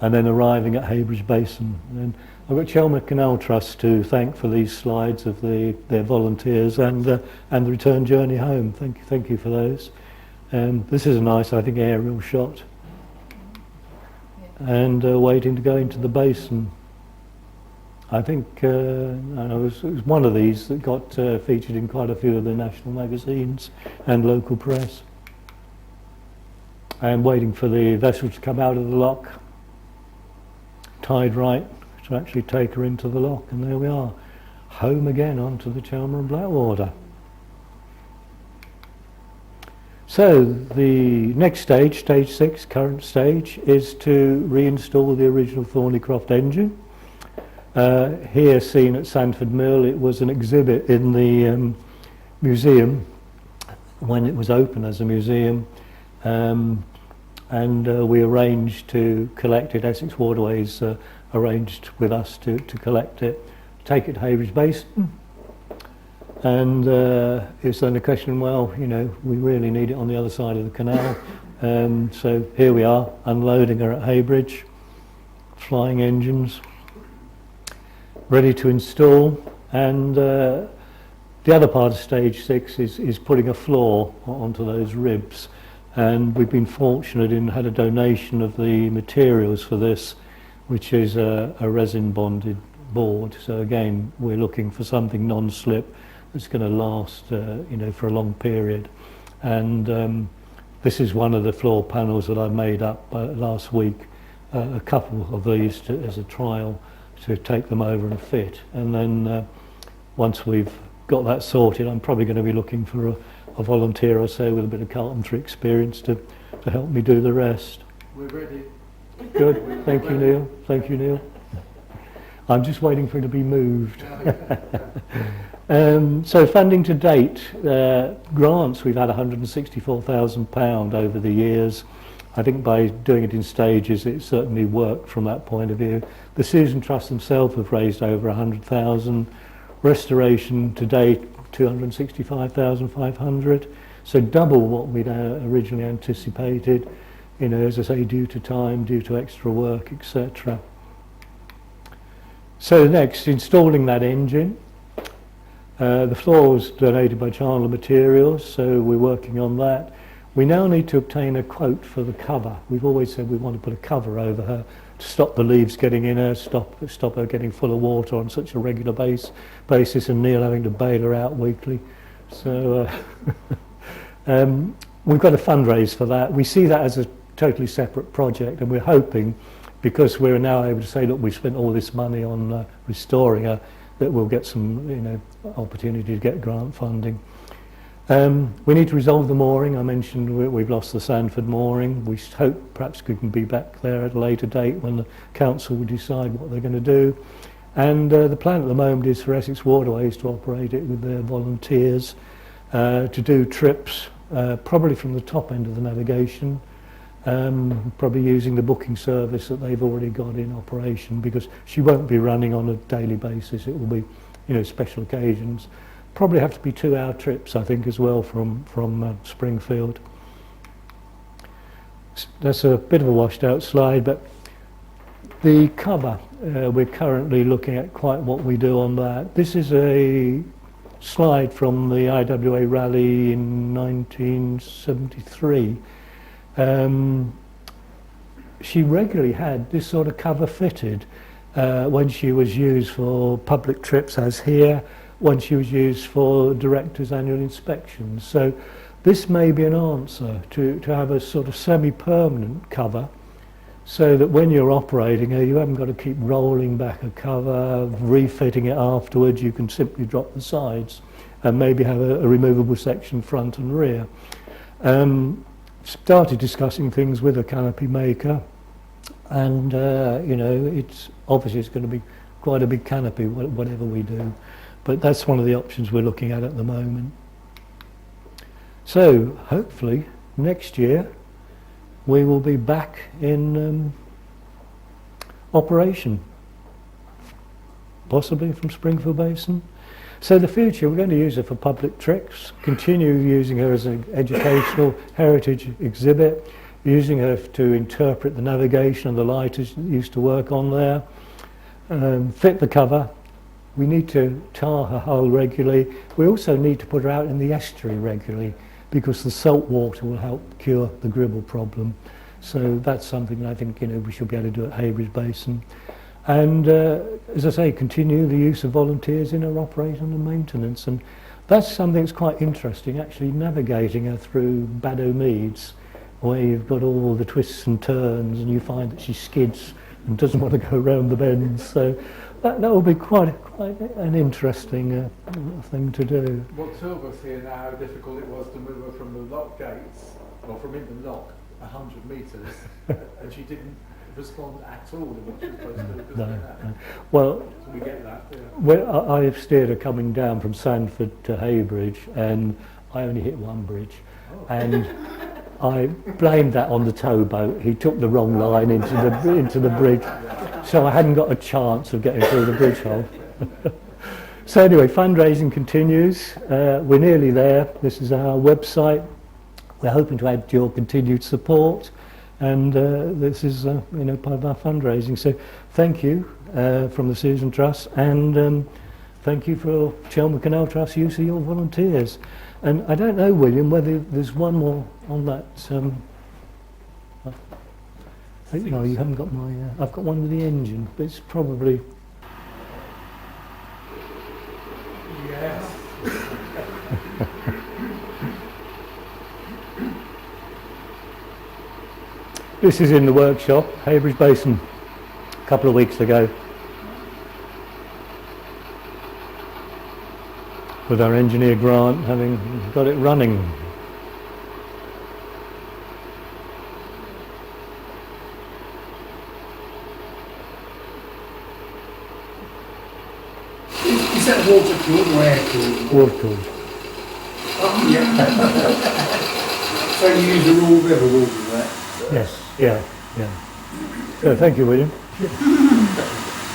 And then arriving at Heybridge Basin. And I've got Chelmer Canal Trust to thank for these slides of their volunteers and the return journey home. Thank you for those. This is a nice, I think, aerial shot. And waiting to go into the basin. I think it was one of these that got featured in quite a few of the national magazines and local press. And waiting for the vessel to come out of the lock. Tide right to actually take her into the lock, and there we are, home again onto the Chelmer and Blackwater. So the next stage, stage 6, current stage, is to reinstall the original Thornycroft engine. Here seen at Sandford Mill, it was an exhibit in the museum when it was open as a museum. And we arranged to collect it. Essex Waterways arranged with us to collect it, take it to Heybridge Basin. And it's then a question, well, you know, we really need it on the other side of the canal. So here we are, unloading her at Heybridge, flying engines, ready to install. And the other part of stage 6 is putting a floor onto those ribs. And we've been fortunate in had a donation of the materials for this, which is a resin bonded board. So again, we're looking for something non-slip that's going to last, you know, for a long period. And this is one of the floor panels that I made up last week. A couple of these as a trial to take them over and fit. And then once we've got that sorted, I'm probably going to be looking for a volunteer or so with a bit of carpentry experience to help me do the rest. We're ready. Good. Thank you, Neil. Thank you, Neil. I'm just waiting for it to be moved. So funding to date, grants, we've had £164,000 over the years. I think by doing it in stages, it certainly worked from that point of view. The Susan Trust themselves have raised over 100,000. Restoration to date, 265,500, so double what we'd originally anticipated, you know, as I say, due to time, due to extra work, etc. So next, installing that engine. The floor was donated by Chandler Materials, so we're working on that. We now need to obtain a quote for the cover. We've always said we want to put a cover over her to stop the leaves getting in her, stop her getting full of water on such a regular basis, and Neil having to bail her out weekly. So we've got to fundraise for that. We see that as a totally separate project, and we're hoping, because we're now able to say, look, we've spent all this money on restoring her, that we'll get some opportunity to get grant funding. We need to resolve the mooring. I mentioned we've lost the Sandford mooring. We hope perhaps we can be back there at a later date when the council will decide what they're going to do. And the plan at the moment is for Essex Waterways to operate it with their volunteers to do trips, probably from the top end of the navigation, probably using the booking service that they've already got in operation, because she won't be running on a daily basis. It will be, special occasions. Probably have to be 2-hour trips, I think, as well from Springfield. That's a bit of a washed out slide, but the cover, we're currently looking at quite what we do on that. This is a slide from the IWA rally in 1973. She regularly had this sort of cover fitted when she was used for public trips, as here, when she was used for directors' annual inspections. So this may be an answer to have a sort of semi-permanent cover, so that when you're operating her, you haven't got to keep rolling back a cover, refitting it afterwards. You can simply drop the sides and maybe have a removable section front and rear. Started discussing things with a canopy maker, and it's obviously it's going to be quite a big canopy, whatever we do. But that's one of the options we're looking at the moment. So hopefully next year we will be back in operation, possibly from Springfield Basin. So the future, we're going to use her for public trips, continue using her as an educational heritage exhibit, using her to interpret the navigation and the lighters that used to work on there, fit the cover. We need to tar her hull regularly. We also need to put her out in the estuary regularly, because the salt water will help cure the gribble problem. So that's something that I think we should be able to do at Heybridge Basin. And as I say, continue the use of volunteers in her operation and maintenance. And that's something that's quite interesting, actually navigating her through Baddow Meads, where you've got all the twists and turns and you find that she skids and doesn't want to go around the bends. So that will be quite an interesting thing to do. Well, two of us here know how difficult it was to move her from the lock gates, or from in the lock, 100 metres, and she didn't respond at all to what she was supposed to do. No. Well, so we get that. Yeah. Well, I have steered her coming down from Sandford to Heybridge, and I only hit one bridge. Oh. And I blamed that on the towboat. He took the wrong line into the bridge, so I hadn't got a chance of getting through the bridge hole. So anyway, fundraising continues. We're nearly there. This is our website. We're hoping to add your continued support, and this is part of our fundraising. So thank you from the Susan Trust, and thank you for Chelmer Canal Trust use of your volunteers. And I don't know, William, whether there's one more on that. No, you haven't got my. I've got one with the engine, but it's probably. Yes. This is in the workshop, Heybridge Basin, a couple of weeks ago, with our engineer Grant having got it running. Is that water cooled or air cooled? Water cooled. Oh, yeah. So you use the raw river water for that? Yes, yeah. So thank you, William.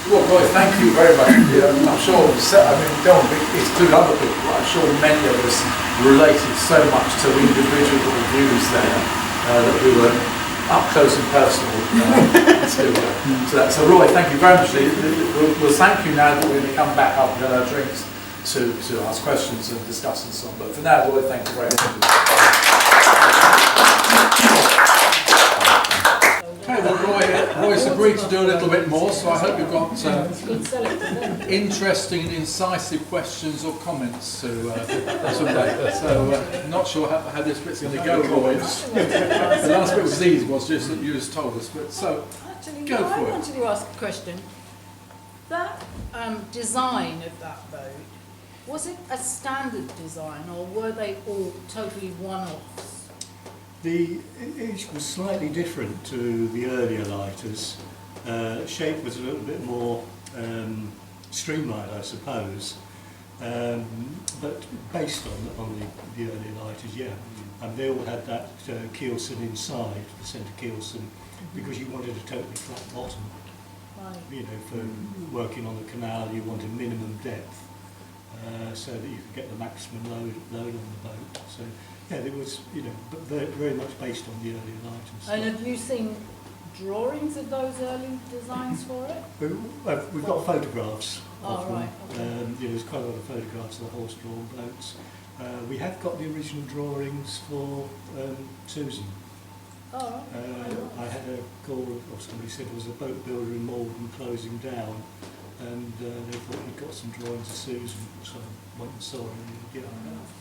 Well, boys, thank you very much. I'm sure, don't want to exclude other people, but I'm sure many of us related so much to individual views there that we were up close and personal to that. So Roy, thank you very much. We'll thank you now that we're going to come back up and get our drinks to ask questions and discuss and so on. But for now, Roy, thank you very much. Okay, well, Roy's agreed to do a little bit more, so I hope you've got interesting and incisive questions or comments to make. So, not sure how this bit's going to go, Roy. The last bit was easy, was just that you just told us. But so, Actually, go for I it. wanted to ask a question. That design of that boat, was it a standard design or were they all totally one-offs? Each was slightly different to the earlier lighters. Shape was a little bit more streamlined, I suppose, but based on the earlier lighters, yeah. And they all had that keelson inside, the centre keelson, because you wanted a totally flat bottom. Right. You know, for working on the canal, you wanted minimum depth, so that you could get the maximum load on the boat. So, yeah, there was, you know, but very much based on the earlier lighters. And have you seen drawings of those early designs for it? We've got photographs Oh, of them. right, okay. You know, there's quite a lot of photographs of the horse-drawn boats. We have got the original drawings for Susan. Oh, right. I had a call, or somebody said there was a boat builder in Malden closing down, and they thought he'd got some drawings of Susan, so I went and saw him. Yeah,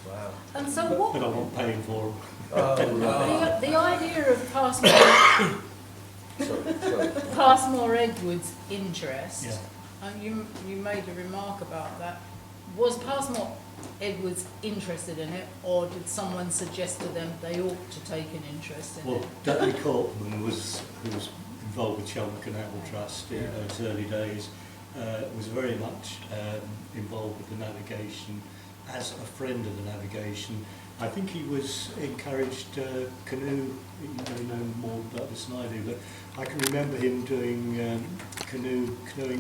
Wow. And so but what, I wasn't paying for them. the idea of Passmore, Passmore Edwards' interest, Yeah. you made a remark about that. Was Passmore Edwards interested in it, or did someone suggest to them they ought to take an interest in Well, it? Dudley Cortman who was involved with Chelmer Canal Trust in those early days, was very much involved with the navigation as a friend of the navigation. I think he was encouraged canoe, you may know more about this than I do, but I can remember him doing canoeing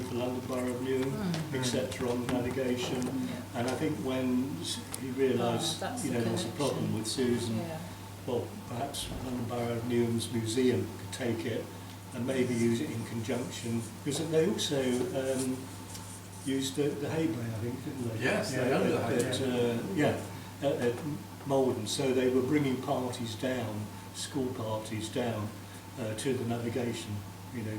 for London Borough of Newham, etc. on the navigation. And I think when he realised, that's you the know, there was a connection. problem with Susan, Yeah. well, perhaps London Borough of Newham's museum could take it and maybe use it in conjunction, because they also used the hay bray, I think, didn't they? Yes, they owned the hay bray. At Malden. So they were bringing parties down, school parties down, to the navigation, you know,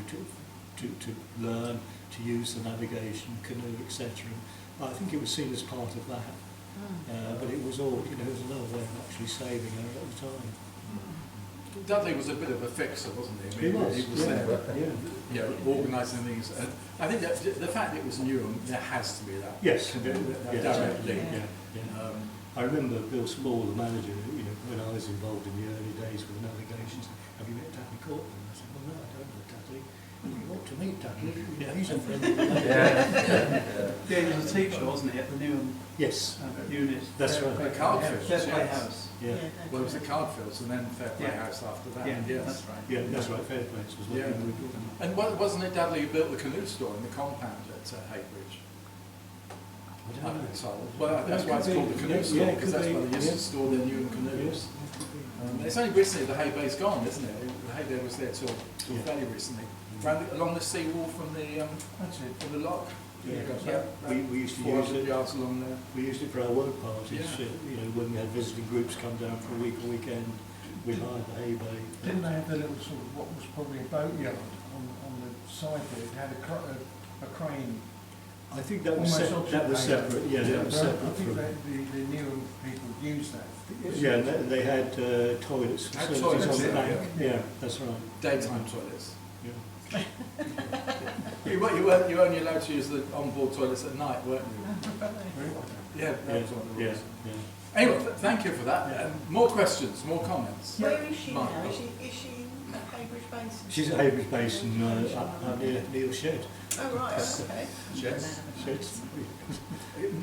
to learn to use the navigation, canoe, etc. I think it was seen as part of that. But it was all, you know, it was another way of actually saving her at the time. Dudley was a bit of a fixer, wasn't he? I He mean, was, He was yeah. there, Yeah. you know, organising things. And I think that the fact that it was Newham, there has to be that. Yes, That yeah, direct link. yeah, yeah. Um, I remember Bill Small, the manager, you know, when I was involved in the early days with navigation, said, "Have you met Dudley Cortman?" I said, "Well, no, I don't know Dudley." "You ought to meet Dudley. Yeah, he's a friend of the Yeah, he was a teacher, wasn't he, at the Newham Yes, unit? that's the right. Cardfields, Fairplay yes. House. Yeah, Well, it was the Cardfields and then Fairplay Yeah. House after that. Yeah, Yes. that's right. yeah, that's right. Fairplace was what Yeah. we were talking about. And wasn't it Dudley who built the canoe store in the compound at Haybridge? I I've don't know. been told. Well, that's Yeah, why it's could called be. the canoe Yeah, store, yeah, because could that's where be. they used to Yeah. store their new canoes. It's only recently the hay bay's gone, isn't it? The hay bay was there till Yeah. fairly recently. Along the seawall from the lock. Yeah. Yeah. We used to use 400 it. yards along there. We used it for our work parties. Yeah. You know, when we had visiting groups come down for a week or weekend, we hired the hay bay. Didn't they have the little sort of, what was probably a boatyard on the side there? It had a crane. I think that was Almost that was opposite separate. Yeah, that was I separate think from. that the Newham people used that. Yeah, and they had toilets Had facilities toilets on the there, back. Yeah, that's right. Daytime toilets. Yeah. You only allowed to use the onboard toilets at night, weren't you? Yeah, that was one of the Yeah, rules. yeah. Anyway, thank you for that. More questions, more comments. Where is she Mark. now? Is she in Cambridge Basin? She's at Haybridge Basin, up near Neil's shed. Oh, right, okay. Sheds. Sheds.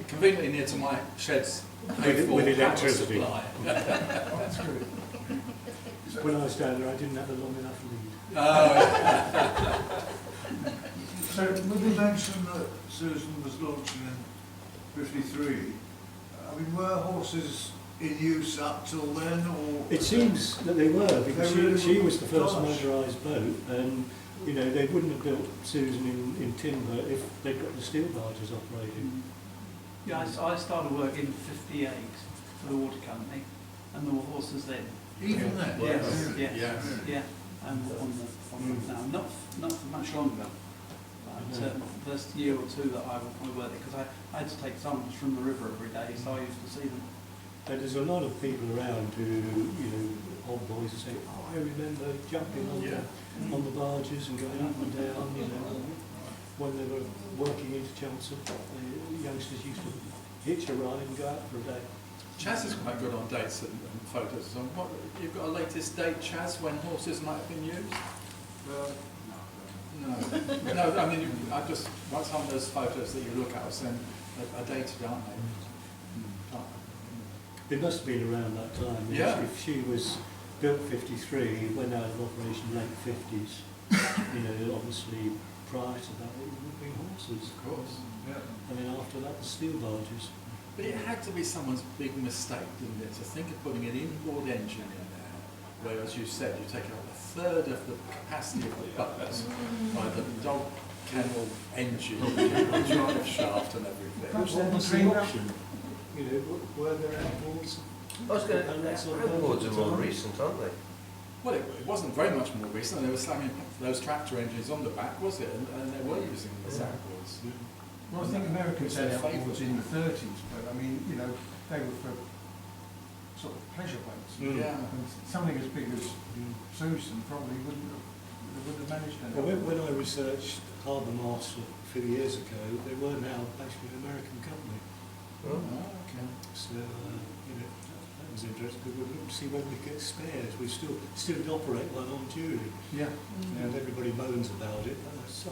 Conveniently near to my sheds. With power electricity. supply. That's good. When I was down there, I didn't have a long enough lead. So, when you mentioned that Susan was launching in 53, I mean, were horses in use up till then, or...? It seems that they were, because They really she were was the first gosh. motorised boat, and you know, they wouldn't have built Susan in timber if they'd got the steel barges operating. Yeah, I started work in '58 for the water company, and there were horses then. Even then? Yes, Really? yes, Yes. yeah, and on the now, not for much longer. But the first year or two that I worked there, because I had to take samples from the river every day, so I used to see them. And there's a lot of people around who, you know, old boys who say, "Oh, I remember jumping on the barges and going up and down, you know, when they were working into Chelmsford, the youngsters used to hitch a ride and go out for a day. Chaz is quite good on dates and photos. So what, you've got a latest date, Chaz, when horses might have been used? No. No, I mean, I just, what's on those photos that you look at, then are dated, aren't they? It must have been around that time. Yeah. If she was built 53, went out of operation late 50s, you know, obviously prior to that it would have been horses. Of course. Yeah. And then after that the steel barges. But it had to be someone's big mistake, didn't it, to think of putting an inboard engine in there, where, as you said, you take out a third of the capacity of the boat by the dog kennel engine, the drive shaft and everything. What was the option? You know, were there outboards? I was going to outboards are more recent, aren't they? Well, it wasn't very much more recent. They were slamming those tractor engines on the back, was it? And they were using the outboards. Well, I think Americans had outboards in the 30s, but I mean, you know, they were for sort of pleasure boats. Yeah. And something as big as Susan probably wouldn't have managed that. Well, when I researched Harbour Master a few years ago, they were now basically an American company. Oh, okay. So, you know, that was interesting. We would look to see whether we get spares. We still operate one on Julie. Yeah. And everybody moans about it. That's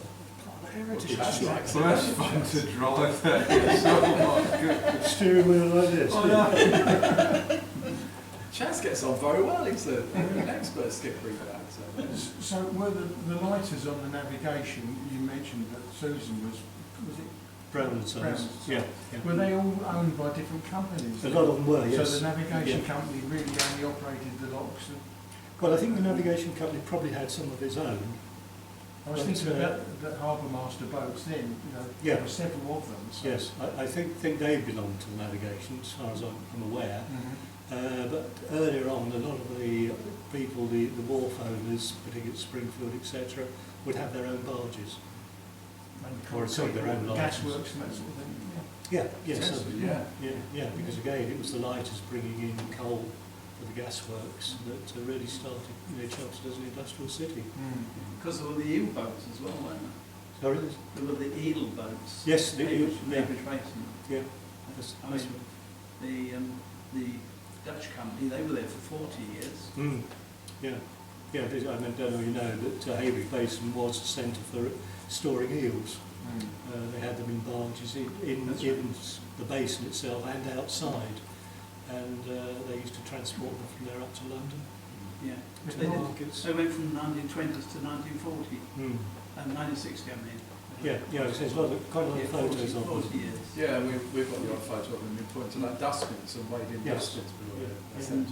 part of the heritage. Well, that's fun to drive that. Oh my goodness. Steering wheel like this. Oh, no. Chaz gets on very well. He's an expert skipper in that. So were the lighters on the navigation, you mentioned that Susan was it Brown and Sons. Brown? Yeah. Were they all owned by different companies? A lot of them were, yes. So the navigation company really only operated the locks? Well, I think the navigation company probably had some of its own. I was thinking about the Harbour Master boats then, you know, Yeah. there were several of them. So. Yes, I think they belonged to the navigation, as far as I'm aware. But earlier on, a lot of the people, the wharf owners, particularly at Springfield, etc., would have their own barges. Or their own lighters. Gasworks and that sort of thing. Yeah, yes, Yeah. yeah, because again, it was the lighters bringing in coal for the gasworks that really started, you know, Chelmsford as an industrial city. Because there were the eel boats as well, weren't there? Sorry? There were the eel boats. Yes, the eel, Cambridge Basin. yeah. I mean, the Dutch company, they were there for 40 years. Yeah, yeah. I don't know you know that Cambridge Basin was a centre for storing eels. They had them in barges in the basin itself and outside, and they used to transport them from there up to London. Yeah, To markets. they went from 1920s to 1940 and 1960. I mean. Yeah, so there's quite a lot of photos of 40 them. years. Yeah, we've got the odd photo of them. You point to like dustbins and weighed in Yes. dustbins. Yeah.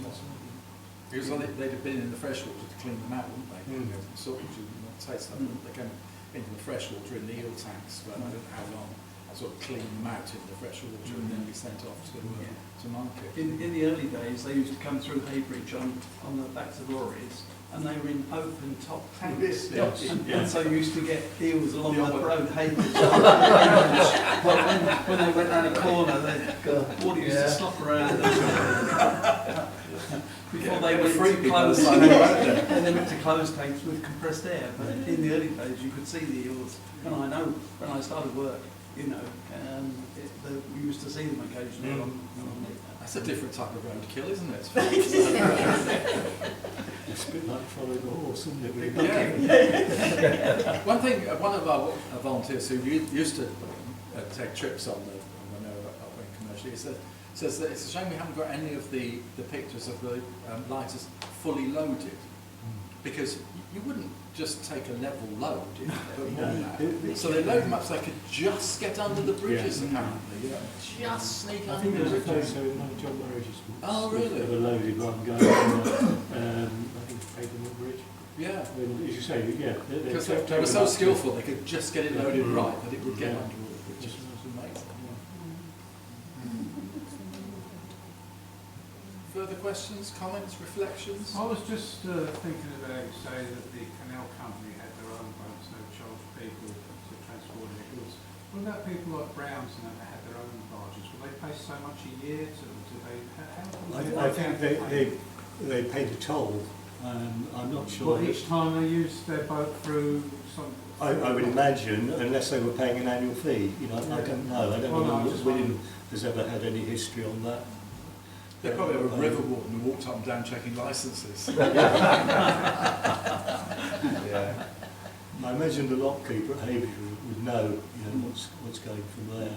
Because they'd have been in the freshwater to clean them out, wouldn't they? Sort of, you know, taste them. They came into the freshwater in the eel tanks for I don't know how long. Sort of clean them out in the freshwater and then be sent off to market. In the early days, they used to come through Haybridge on the backs of lorries, and they were in open top tanks. And so you used to get eels along the road, Haybridge. But when they went round a corner, the water used to slop around. Before they went to closed and they went to closed tanks with compressed air. But in the early days, you could see the eels. And I know when I started work, you know, we used to see them occasionally on the That's a different type of roadkill, isn't it? It's a bit like following a horse, isn't it? Yeah. One of our volunteers who used to take trips on when they were operating commercially, says that it's a shame we haven't got any of the pictures of the lighters fully loaded, because you wouldn't just take a level load, but more than that. So they load them up so they could just get under the bridges, apparently. Just sneak I under think the there's a bridges. photo in one of John Murray's books. Oh, really? Of a loaded one going on, I think Papermill Bridge. Yeah. And as you say, yeah. Because they were so skillful, they could just get it loaded right, that it would get under all the bridges. It was amazing. Further questions, comments, reflections? I was just thinking about you say that the canal company had their own boats, they charged people to transport their goods. What about people like Browns and that had their own barges? Will they pay so much a year to they? I think they paid a toll I'm not sure. But each time they use their boat through some... I would imagine, unless they were paying an annual fee, you know, I don't know. I don't Well, no, know I just if William has ever had any history on that. They probably have a river warden who walked up and down checking licences. Yeah. I imagine the lockkeeper at Haybridge would know, you know, what's going from there.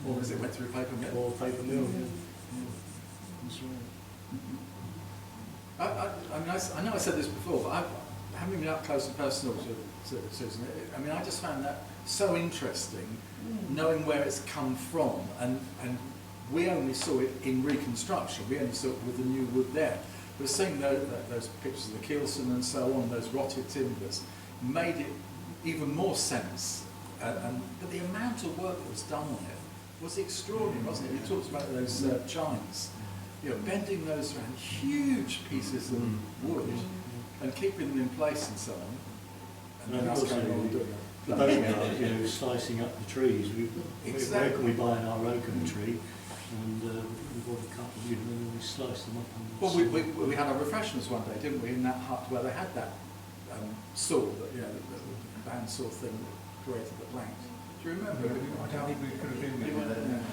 Or because it went through paper mill. Or paper mill, yeah. That's right. I mean, I know I said this before, but having been up close and personal to Susan, I mean, I just found that so interesting, knowing where it's come from, and we only saw it in reconstruction. We only saw it with the new wood there. But seeing those pictures of the keelson and so on, those rotted timbers, made it even more sense. But the amount of work that was done on it was extraordinary, wasn't it? You talked about those chines, you know, bending those around huge pieces of wood and keeping them in place and so on. And then us going on and doing it. The boatyard, you know, slicing up the trees. Where can we buy an oak and a tree? And we bought a couple, you know, and we sliced them up. And Well, we had our refreshments one day, didn't we, in that hut where they had that saw, that, you know, the bandsaw thing that created the planks. Do you remember? I don't think we could have been You weren't there. there.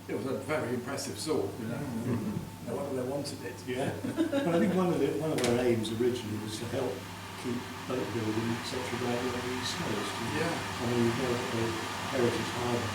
It was a very impressive saw, you know. No wonder they wanted it. yeah. But I think one of our aims originally was to help keep boat building, etc., going on the East Coast. Yeah. I mean, we've got the Heritage Harbour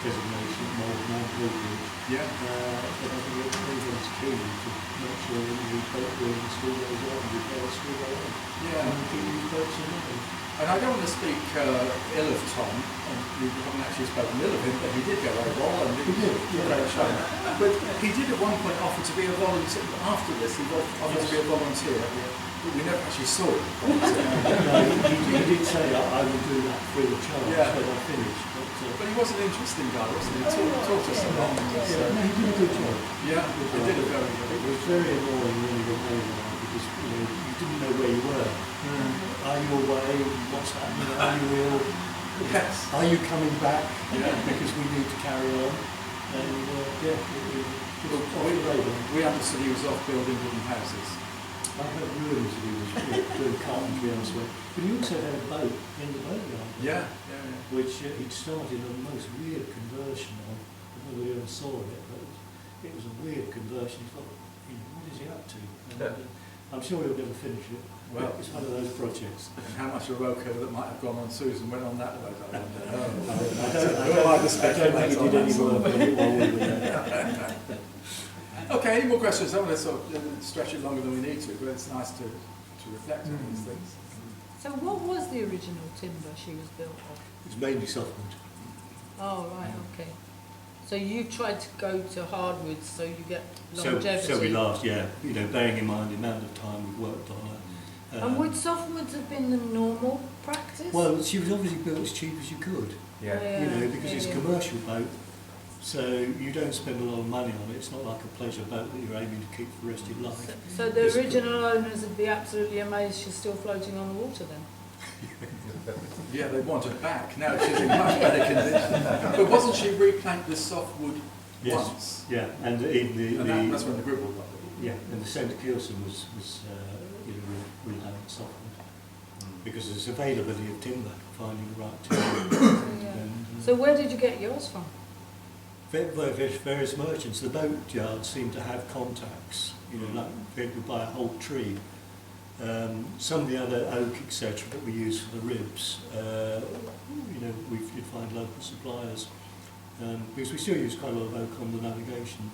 designation, Mount Pilgrimage. Yeah. But I think everyone's keen to make sure that we boat building still goes on, repair still goes on. Yeah. And we keep these boats alive. And I don't want to speak ill of Tom, and we haven't actually spoken ill of him, but he did go very well, and he did a great show. But he did at one point offer to be a volunteer. After this, he offered to be a volunteer. But we never actually saw him. He did say, I will do that free of charge Yeah. when I finish. But he was an interesting guy, wasn't he? He taught us a lot. No, he did a good job. Yeah, he did a very good It job. was very annoying when you were home because you didn't know where you were. Are you away? What's happening? Are you ill? Yes. Are you coming back? Yeah. Because we need to carry on. And We understood he was off building wooden houses. I had ruins that he was doing carpentry elsewhere. But he also had a boat in the boatyard. Yeah. Which he'd started a most weird conversion of. Nobody ever saw it, but it was a weird conversion. He thought, what is he up to? And, I'm sure he'll never finish it. Well, it's one of those projects. And how much a Roco that might have gone on Susan went on that road, I wonder. I don't think he did any work on it while we were there. Okay, any more questions? I don't want to sort of stretch it longer than we need to, but it's nice to reflect on these things. So what was the original timber she was built of? It's mainly softwood. Oh, right, okay. So you've tried to go to hardwoods so you get longevity. So we last, yeah. You know, bearing in mind the amount of time we've worked on it. And would softwoods have been the normal practice? Well, she was obviously built as cheap as you could. Yeah. You know, because it's a commercial boat, so you don't spend a lot of money on it. It's not like a pleasure boat that you're aiming to keep for the rest of your life. So the original owners would be absolutely amazed she's still floating on the water then? Yeah, they want her back. Now she's in much better condition. But wasn't she replanked with softwood once? Yeah, and in That's when the gribble got it. Yeah, and the centre keelson was relayed softwood because there's availability of timber, finding the right timber. So where did you get yours from? Various merchants. The boatyards seem to have contacts. You know, like people buy a whole tree. Some of the other oak, etc., that we use for the ribs, we find local suppliers because we still use quite a lot of oak on the navigation,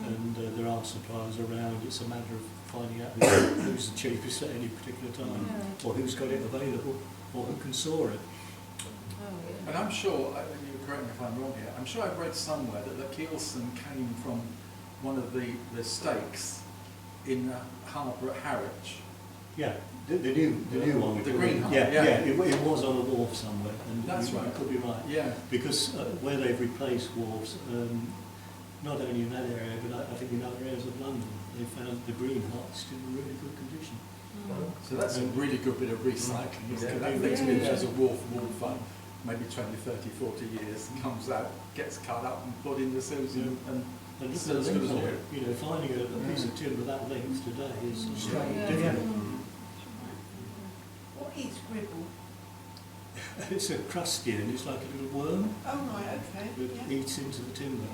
and there are suppliers around. It's a matter of finding out who's the cheapest at any particular time, or who's got it available, or who can saw it. And I'm sure, you correct me if I'm wrong here, I'm sure I've read somewhere that the keelson came from one of the stakes in the harbour at Harwich. Yeah, the new one. The green harbour. Yeah, it was on a wharf somewhere, and that's you right. could be right. Yeah. Because where they've replaced wharves, not only in that area, but I think in other areas of London, they found the green hut still in really good condition. So that's a really good bit of recycling. That thing's been there as a wharf for maybe 20, 30, 40 years, comes out, gets cut up and put in the Susan and And Still that's as good as because, oil. you know, finding a piece of timber that length today is Yeah. difficult. What is gribble? It's a crustacean, it's like a little worm Oh, right, okay. that Yeah. eats into the timber.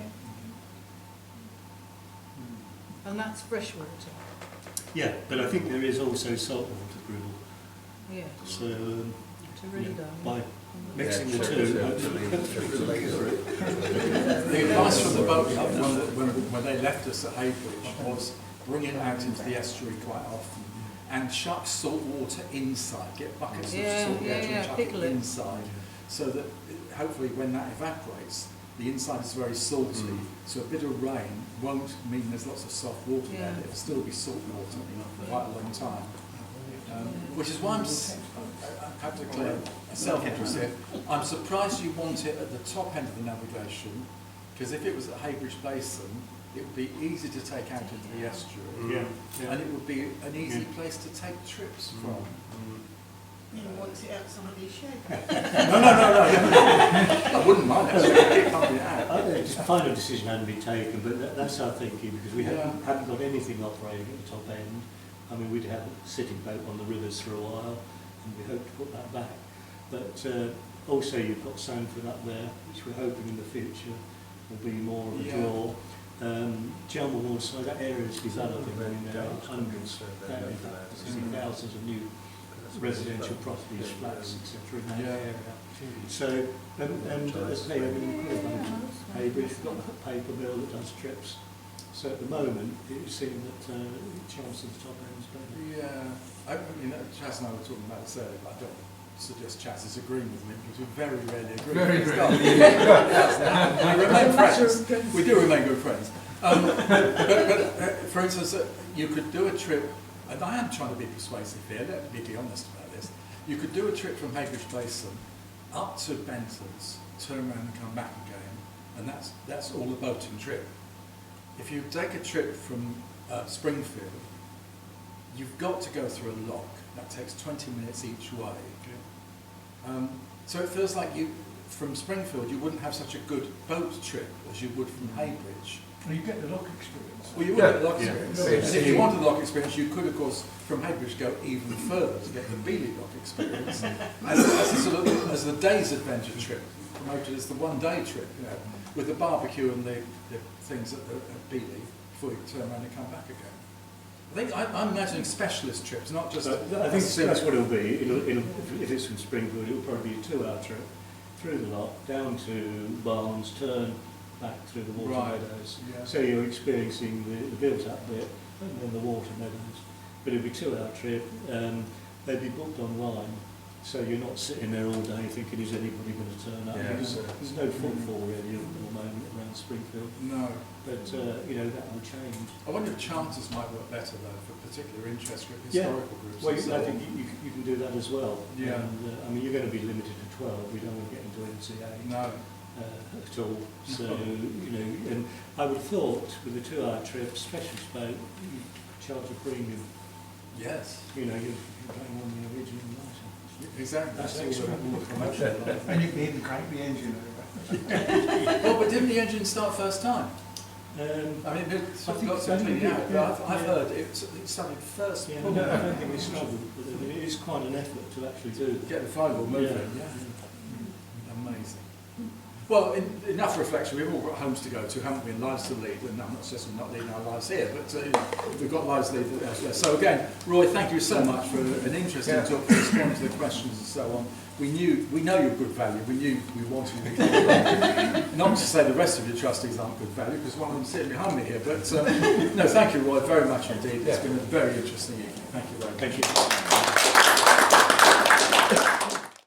And that's freshwater. Yeah, but I think there is also saltwater gribble. Yeah. So To read on. by mixing Yeah, the so- two, so- hopefully The advice from the boat club when they left us at Haybridge was bring it out into the estuary quite often and chuck salt water inside. Get buckets Yeah, of salt water yeah, and yeah, chuck pickle it it. inside, so that hopefully when that evaporates, the inside is very salty. So a bit of rain won't mean there's lots of soft water there. Yeah. It'll still be salt water for quite a long time. Which is why I have to declare a self-interest here. I'm surprised you want it at the top end of the navigation, because if it was at Haybridge Basin, it would be easy to take out into the estuary, and it would be an easy place to take trips from. You want it out somebody's shed. No. I wouldn't mind actually. Keep pumping it out. Just final decision hadn't been taken, but that's our thinking, because we Yeah. haven't got anything operating at the top end. I mean, we'd have a sitting boat on the rivers for a while, and we hope to put that back. But also you've got Sanford up there, which we're hoping in the future will be more of a Yeah. draw. Chelmer Waterside, that area is developing. I mean, there are hundreds, thousands of new residential properties, flats, etc. in that Yeah. area. So, and as I say, I mean, Haybridge, we've got a paper mill that does trips. So at the moment, it would seem that chance of the top end is better. Yeah, Chaz and I were talking about this earlier, but I don't suggest Chaz is agreeing with me, because we very rarely agree. Very with rarely. We remain friends. We do remain good friends. But for instance, you could do a trip, and I am trying to be persuasive here, let me be honest about this. You could do a trip from Haybridge Basin up to Benton's, turn around and come back again, and that's all a boating trip. If you take a trip from Springfield, you've got to go through a lock. That takes 20 minutes each way. So it feels like from Springfield, you wouldn't have such a good boat trip as you would from Haybridge. Well, you get the lock experience. Well, you would get the lock Yeah. experience. Yeah. And if you wanted the lock experience, you could, of course, from Haybridge go even further to get the Beeley lock experience. as the day's adventure trip. From Haybridge, it's the one-day trip, with the barbecue and the things at Beeley before you turn around and come back again. I think I'm imagining specialist trips, not just. I think that's what it'll be. If it's from Springfield, it'll probably be a 2-hour trip through the lock, down to Barnes, turn back through the water Right. meadows. Yeah. So you're experiencing the built-up bit and then the water meadows. But it'll be a 2-hour trip. They'll be booked online, so you're not sitting there all day thinking, is anybody going to turn up? Yeah, Because so- there's no footfall really at the moment around Springfield. No. But that will change. I wonder if charters might work better though for particular interest group, Yeah. historical groups. Well, and so I on. think you can do that as well. Yeah. And, I mean, you're going to be limited to 12. We don't want to get into NCA No. at all. So, and I would have thought with a 2-hour trip, specialist boat, you charge a premium. Yes. You're going on the original license. Exactly. That's extra. all the promotion. And you can even crank the engine over. Well, but didn't the engine start first time? I I mean, it's I think got so, to clean it out, yeah, but I've yeah. heard it started first. yeah, pull. no, I don't think we struggled, but it is quite an effort to actually do that. Get the flywheel moving. Yeah. Amazing. Well, enough reflection. We've all got homes to go to, haven't we, and lives to lead. And I'm not suggesting we're not leading our lives here, but we've got lives to lead elsewhere. So again, Roy, thank you so much for an interesting talk, for responding to the questions and so on. We know you're good value. We knew we wanted you to be good value. Not to say the rest of your trustees aren't good value, because one of them sitting behind me here. But no, thank you, Roy, very much indeed. It's been a very interesting evening. Thank you very much. Thank you.